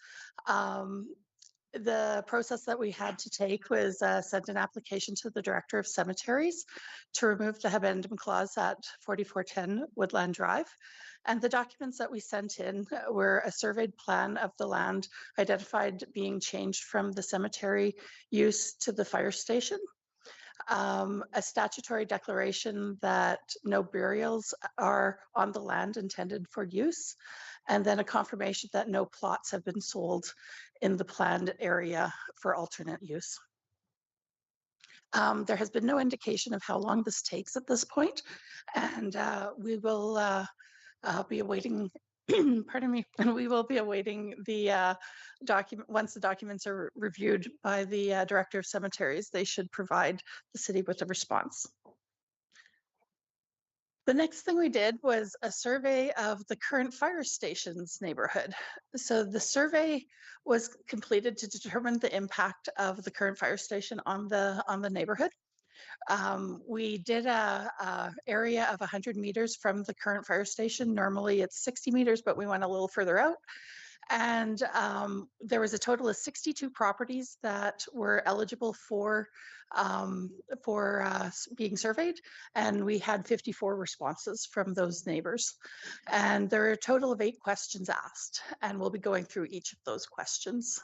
The process that we had to take was send an application to the Director of Cemeteries to remove the habendum clause at 4410 Woodland Drive. And the documents that we sent in were a surveyed plan of the land identified being changed from the cemetery use to the fire station, a statutory declaration that no burials are on the land intended for use, and then a confirmation that no plots have been sold in the planned area for alternate use. There has been no indication of how long this takes at this point, and we will be awaiting pardon me, and we will be awaiting the document. Once the documents are reviewed by the Director of Cemeteries, they should provide the city with a response. The next thing we did was a survey of the current fire station's neighborhood. So the survey was completed to determine the impact of the current fire station on the neighborhood. We did a area of 100 meters from the current fire station. Normally it's 60 meters, but we went a little further out. And there was a total of 62 properties that were eligible for being surveyed, and we had 54 responses from those neighbors. And there are a total of 8 questions asked, and we'll be going through each of those questions.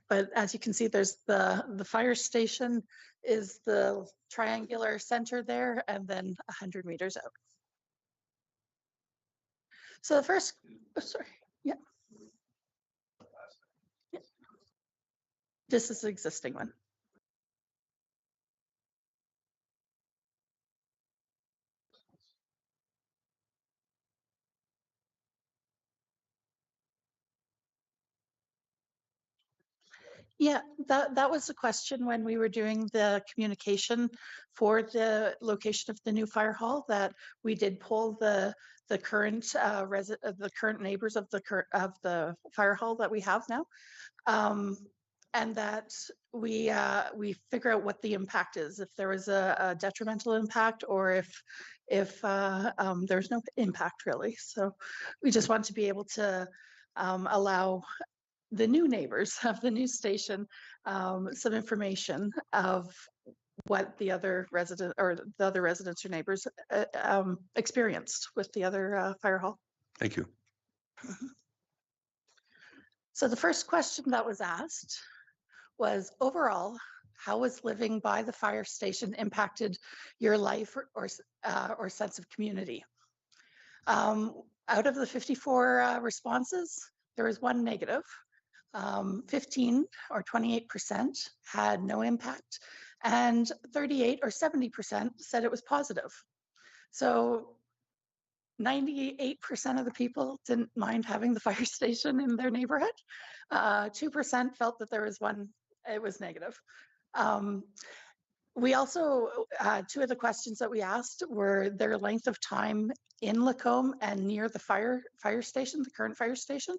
But as you can see, there's the fire station is the triangular center there, and then 100 meters out. So the first, oh, sorry, yeah. This is the existing one. Yeah, that was the question when we were doing the communication for the location of the new fire hall, that we did pull the current the current neighbors of the fire hall that we have now. And that we figure out what the impact is, if there was a detrimental impact, or if there's no impact really. So we just want to be able to allow the new neighbors of the new station some information of what the other residents or neighbors experienced with the other fire hall. Thank you. So the first question that was asked was, overall, how was living by the fire station impacted your life or sense of community? Out of the 54 responses, there was one negative. 15 or 28% had no impact, and 38 or 70% said it was positive. So 98% of the people didn't mind having the fire station in their neighborhood. 2% felt that there was one, it was negative. We also, two of the questions that we asked were their length of time in Lacombe and near the fire station, the current fire station,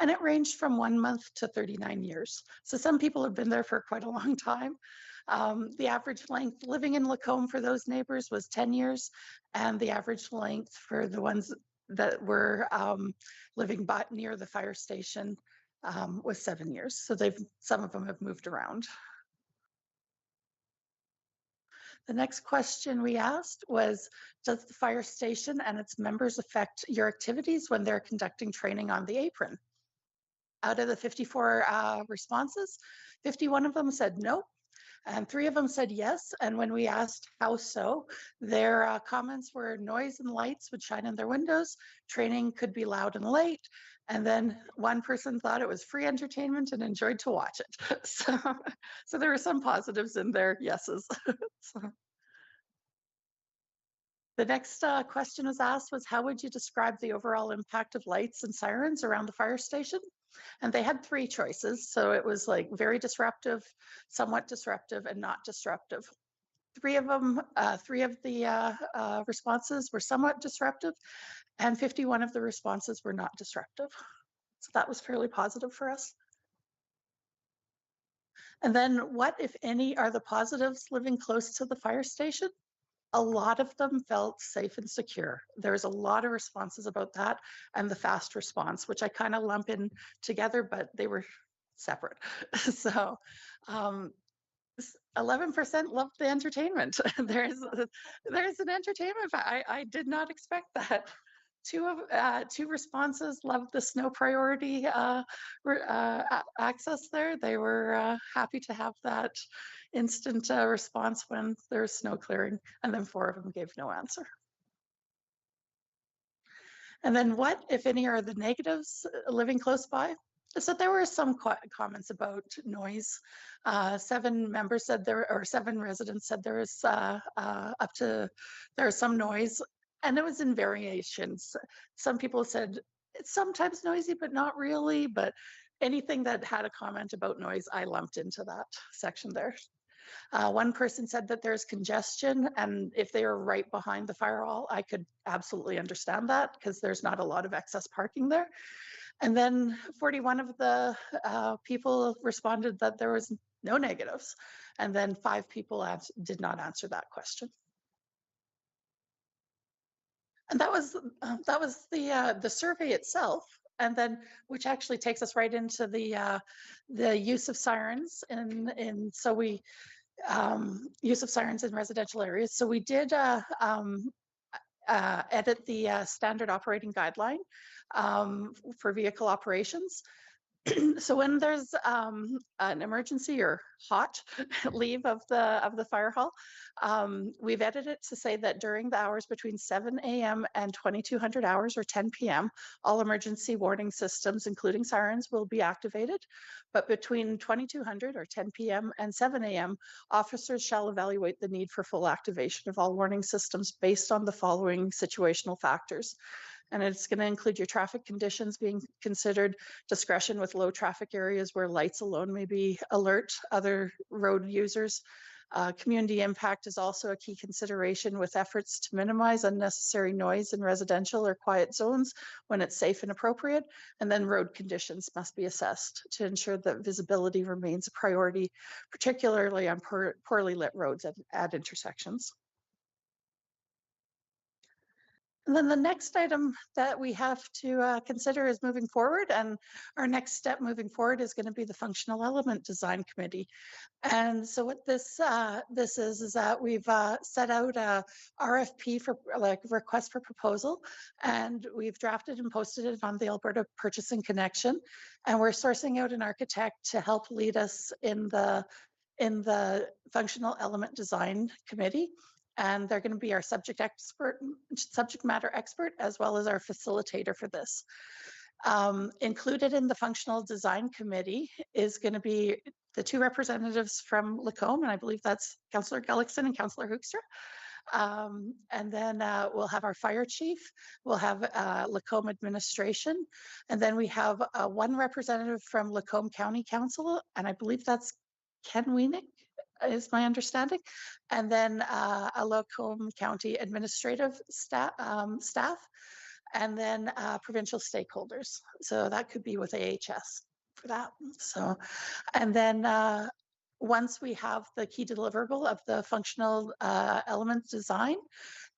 and it ranged from 1 month to 39 years. So some people have been there for quite a long time. The average length living in Lacombe for those neighbors was 10 years, and the average length for the ones that were living near the fire station was 7 years. So some of them have moved around. The next question we asked was, does the fire station and its members affect your activities when they're conducting training on the apron? Out of the 54 responses, 51 of them said no, and 3 of them said yes. And when we asked how so, their comments were noise and lights would shine in their windows, training could be loud and late, and then one person thought it was free entertainment and enjoyed to watch it. So there were some positives in their yeses. The next question was asked was, how would you describe the overall impact of lights and sirens around the fire station? And they had 3 choices. So it was like very disruptive, somewhat disruptive, and not disruptive. 3 of the responses were somewhat disruptive, and 51 of the responses were not disruptive. So that was fairly positive for us. And then what, if any, are the positives living close to the fire station? A lot of them felt safe and secure. There's a lot of responses about that, and the fast response, which I kind of lump in together, but they were separate. So 11% loved the entertainment. There's an entertainment. I did not expect that. 2 responses loved the snow priority access there. They were happy to have that instant response when there's snow clearing, and then 4 of them gave no answer. And then what, if any, are the negatives living close by? So there were some comments about noise. 7 members said or 7 residents said there was there was some noise, and it was in variations. Some people said it's sometimes noisy, but not really. But anything that had a comment about noise, I lumped into that section there. One person said that there's congestion, and if they were right behind the fire hall, I could absolutely understand that because there's not a lot of excess parking there. And then 41 of the people responded that there was no negatives, and then 5 people did not answer that question. And that was the survey itself, and then which actually takes us right into the use of sirens use of sirens in residential areas. So we did edit the standard operating guideline for vehicle operations. So when there's an emergency or hot leave of the fire hall, we've edited it to say that during the hours between 7 a.m. and 2200 hours or 10 p.m., all emergency warning systems, including sirens, will be activated. But between 2200 or 10 p.m. and 7 a.m., officers shall evaluate the need for full activation of all warning systems based on the following situational factors: And it's going to include your traffic conditions being considered, discretion with low traffic areas where lights alone may be alert other road users. Community impact is also a key consideration with efforts to minimize unnecessary noise in residential or quiet zones when it's safe and appropriate. And then road conditions must be assessed to ensure that visibility remains a priority, particularly on poorly lit roads at intersections. And then the next item that we have to consider is moving forward. And our next step moving forward is going to be the Functional Element Design Committee. And so what this is that we've set out a RFP for like request for proposal, and we've drafted and posted it on the Alberta Purchasing Connection. And we're sourcing out an architect to help lead us in the Functional Element Design Committee. And they're going to be our subject matter expert, as well as our facilitator for this. Included in the Functional Design Committee is going to be the two representatives from Lacombe, and I believe that's Councillor Gullickson and Councillor Hoekstra. And then we'll have our fire chief, we'll have Lacombe administration, and then we have one representative from Lacombe County Council, and I believe that's Ken Weinick, is my understanding, and then a Lacombe County administrative staff, and then provincial stakeholders. So that could be with AHS for that. So, and then once we have the key deliverable of the functional element design,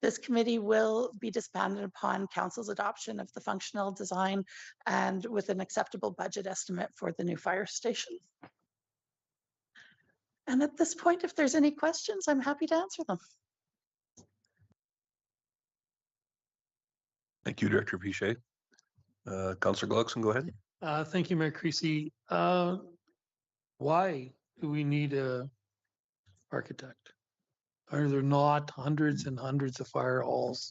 this committee will be disbanded upon council's adoption of the functional design and with an acceptable budget estimate for the new fire station. And at this point, if there's any questions, I'm happy to answer them. Thank you, Director Piche. Councillor Gluckson, go ahead. Thank you, Mayor Creasy. Why do we need a architect? Are there not hundreds and hundreds of fire halls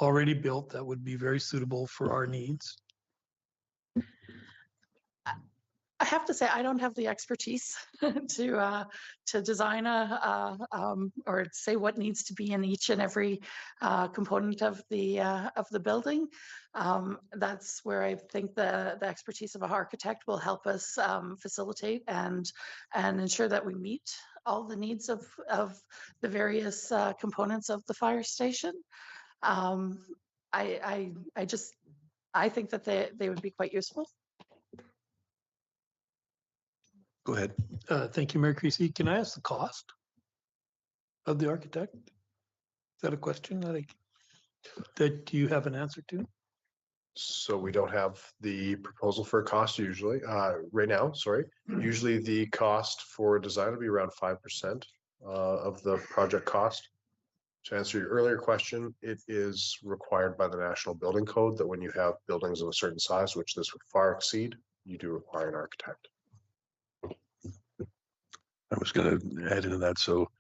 already built that would be very suitable for our needs? I have to say, I don't have the expertise to design or say what needs to be in each and every component of the building. That's where I think the expertise of an architect will help us facilitate and ensure that we meet all the needs of the various components of the fire station. I think that they would be quite useful. Go ahead. Thank you, Mayor Creasy. Can I ask the cost of the architect? Is that a question that you have an answer to? So we don't have the proposal for a cost usually, right now, sorry. Usually the cost for design will be around 5% of the project cost. To answer your earlier question, it is required by the National Building Code that when you have buildings of a certain size, which this would far exceed, you do require an architect. I was going to add into that. So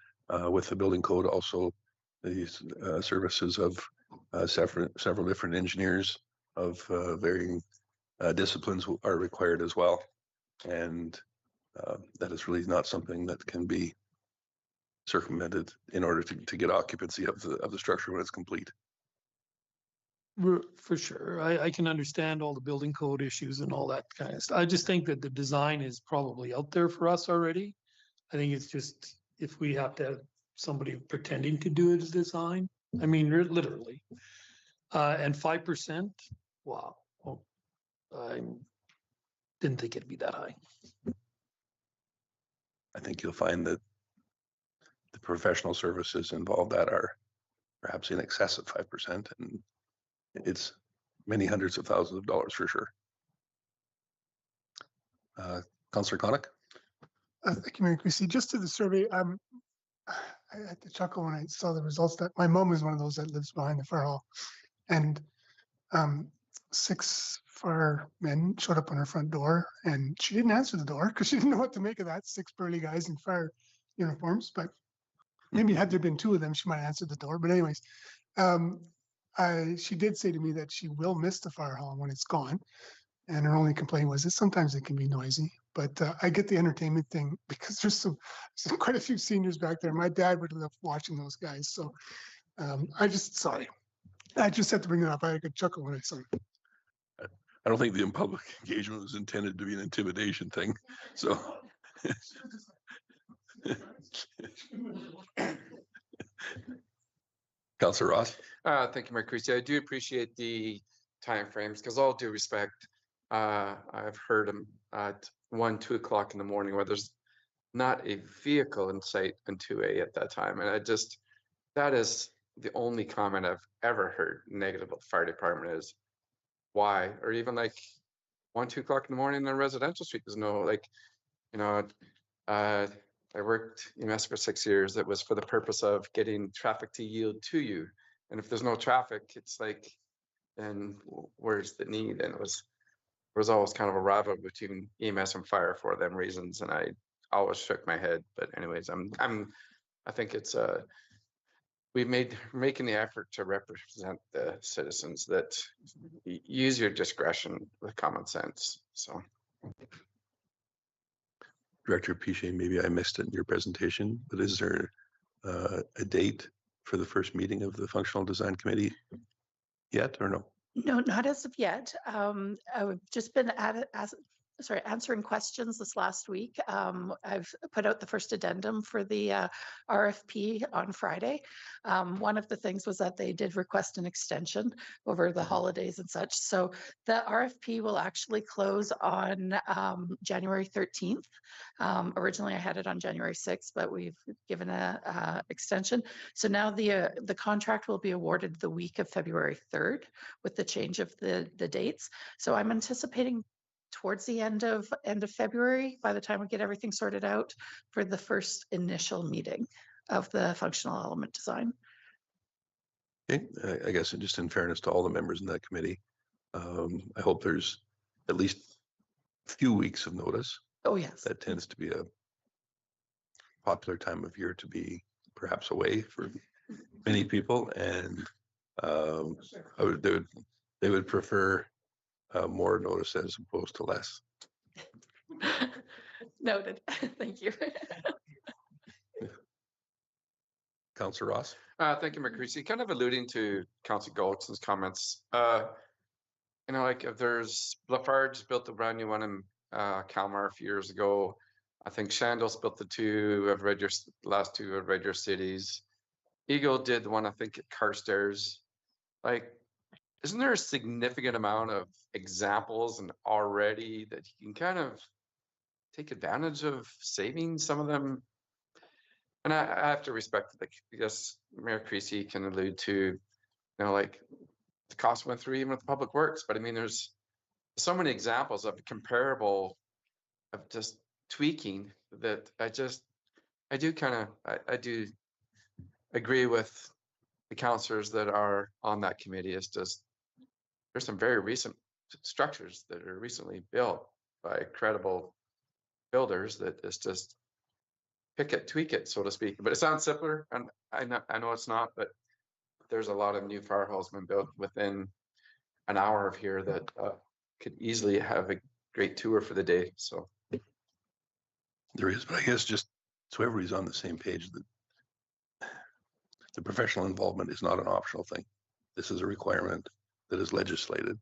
with the building code, also these services of several different engineers of varying disciplines are required as well. And that is really not something that can be circumvented in order to get occupancy of the structure when it's complete. For sure. I can understand all the building code issues and all that kind of stuff. I just think that the design is probably out there for us already. I think it's just if we have to have somebody pretending to do a design, I mean, literally. And 5%, wow. Oh, I didn't think it'd be that high. I think you'll find that the professional services involved that are perhaps in excess of 5%, and it's many hundreds of thousands of dollars for sure. Councillor Connick? Thank you, Mayor Creasy. Just to the survey, I had to chuckle when I saw the results. That my mom is one of those that lives behind the fire hall, and 6 firemen showed up on her front door, and she didn't answer the door because she didn't know what to make of that. 6 burly guys in fire uniforms, but maybe had there been 2 of them, she might have answered the door. But anyways, she did say to me that she will miss the fire hall when it's gone. And her only complaint was that sometimes it can be noisy, but I get the entertainment thing because there's quite a few seniors back there. My dad would love watching those guys. So sorry. I just had to bring it up. I had a good chuckle when I saw it. I don't think the public engagement was intended to be an intimidation thing, so. Councillor Ross? Thank you, Mayor Creasy. I do appreciate the timeframes, because all due respect, I've heard them at 1, 2 o'clock in the morning where there's not a vehicle in sight on 2A at that time. And that is the only comment I've ever heard negative about the fire department is why, or even like 1, 2 o'clock in the morning on a residential street. There's no, like, you know, I worked EMS for 6 years. It was for the purpose of getting traffic to yield to you. And if there's no traffic, it's like, then where's the need? And it was always kind of a rival between EMS and fire for them reasons. And I always shook my head. But anyways, I think it's making the effort to represent the citizens that use your discretion with common sense. So. Director Piche, maybe I missed it in your presentation, but is there a date for the first meeting of the Functional Design Committee yet or no? No, not as of yet. I've just been answering questions this last week. I've put out the first addendum for the RFP on Friday. One of the things was that they did request an extension over the holidays and such. So the RFP will actually close on January 13th. Originally I had it on January 6th, but we've given a extension. So now the contract will be awarded the week of February 3rd with the change of the dates. So I'm anticipating towards the end of February, by the time we get everything sorted out, for the first initial meeting of the functional element design. Okay, I guess just in fairness to all the members in that committee, I hope there's at least a few weeks of notice. Oh, yes. That tends to be a popular time of year to be perhaps away for many people, and they would prefer more notice as opposed to less. Noted. Thank you. Councillor Ross? Thank you, Mayor Creasy. Kind of alluding to Councillor Gullickson's comments. You know, like if there's Lafarge built a brand new one in Kalmar a few years ago. I think Chandos built the last two of Red Deer cities. Eagle did the one, I think, at Carstairs. Like, isn't there a significant amount of examples and already that you can kind of take advantage of saving some of them? And I have to respect, like, I guess Mayor Creasy can allude to, you know, like the cost went through even with public works, but I mean, there's so many examples of comparable, of just tweaking that I do agree with the councillors that are on that committee. It's just, there's some very recent structures that are recently built by credible builders that is just pick it, tweak it, so to speak. But it sounds simpler, and I know it's not, but there's a lot of new fire halls been built within an hour of here that could easily have a great tour for the day. So there is, but I guess just so everybody's on the same page, that the professional involvement is not an optional thing. This is a requirement that is legislated.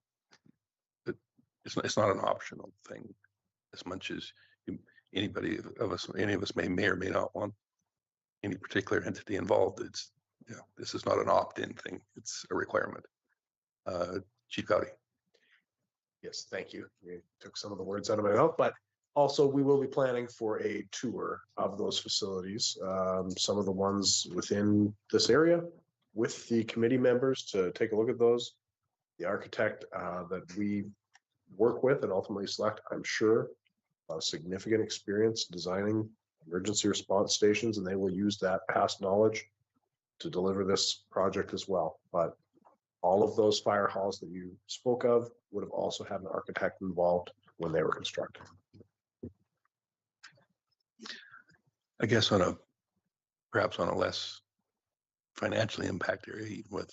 It's not an optional thing, as much as any of us may or may not want any particular entity involved. It's, this is not an opt-in thing. It's a requirement. Chief Gowdy. Yes, thank you. You took some of the words out of my mouth, but also we will be planning for a tour of those facilities, some of the ones within this area, with the committee members to take a look at those. The architect that we work with and ultimately select, I'm sure, significant experience designing emergency response stations, and they will use that past knowledge to deliver this project as well. But all of those fire halls that you spoke of would have also had an architect involved when they were constructed. I guess perhaps on a less financially impacted area, even with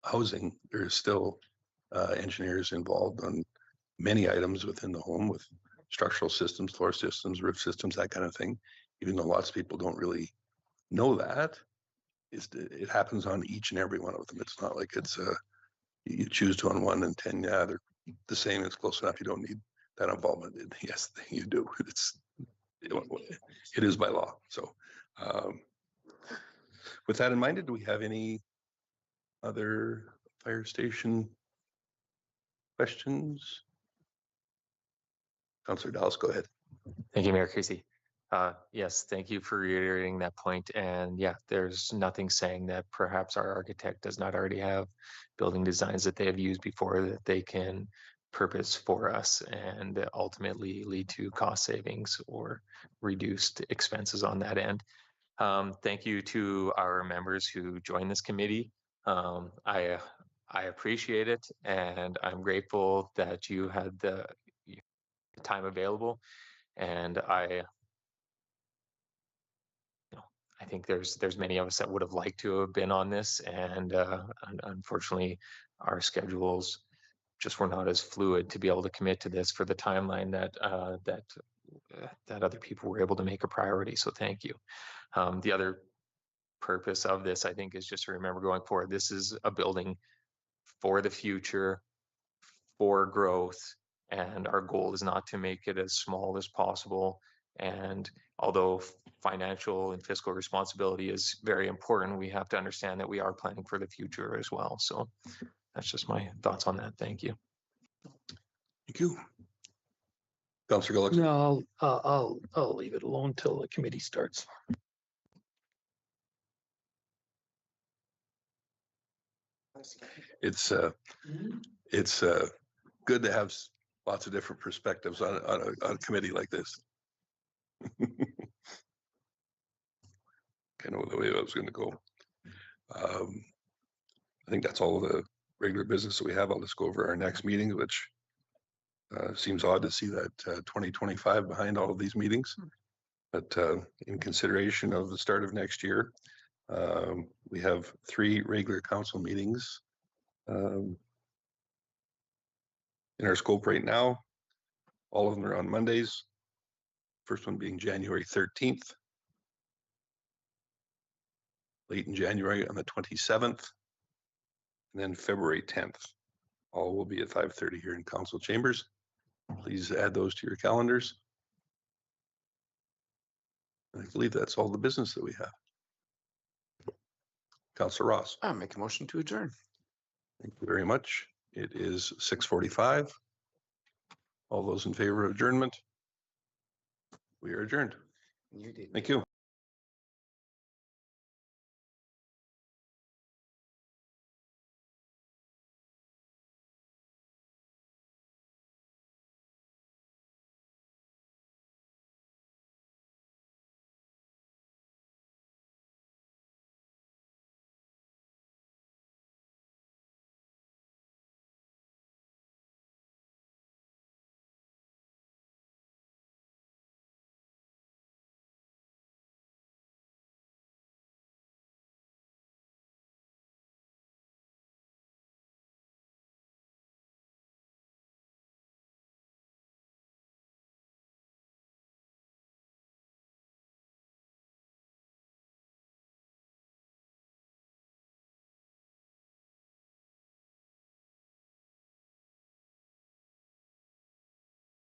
housing, there's still engineers involved on many items within the home, with structural systems, floor systems, roof systems, that kind of thing. Even though lots of people don't really know that, it happens on each and every one of them. It's not like it's you choose to on 1 and 10. Yeah, they're the same. It's close enough. You don't need that involvement. Yes, you do. It is by law. So with that in mind, do we have any other fire station questions? Councillor Dallas, go ahead. Thank you, Mayor Creasy. Yes, thank you for reiterating that point. And yeah, there's nothing saying that perhaps our architect does not already have building designs that they have used before that they can purpose for us and ultimately lead to cost savings or reduced expenses on that end. Thank you to our members who joined this committee. I appreciate it, and I'm grateful that you had the time available. And I think there's many of us that would have liked to have been on this, and unfortunately, our schedules just were not as fluid to be able to commit to this for the timeline that that other people were able to make a priority. So thank you. The other purpose of this, I think, is just to remember going forward, this is a building for the future, for growth, and our goal is not to make it as small as possible. And although financial and fiscal responsibility is very important, we have to understand that we are planning for the future as well. So that's just my thoughts on that. Thank you. Thank you. Councillor Gullik. No, I'll leave it alone till the committee starts. It's good to have lots of different perspectives on a committee like this. Kind of the way I was going to go. I think that's all the regular business that we have. I'll just go over our next meeting, which seems odd to see that 2025 behind all of these meetings. But in consideration of the start of next year, we have 3 regular council meetings in our scope right now. All of them are on Mondays. First one being January 13th. Late in January on the 27th. And then February 10th. All will be at 5:30 here in council chambers. Please add those to your calendars. I believe that's all the business that we have. Councillor Ross. I'll make a motion to adjourn. Thank you very much. It is 6:45. All those in favor of adjournment? We are adjourned. You did. Thank you.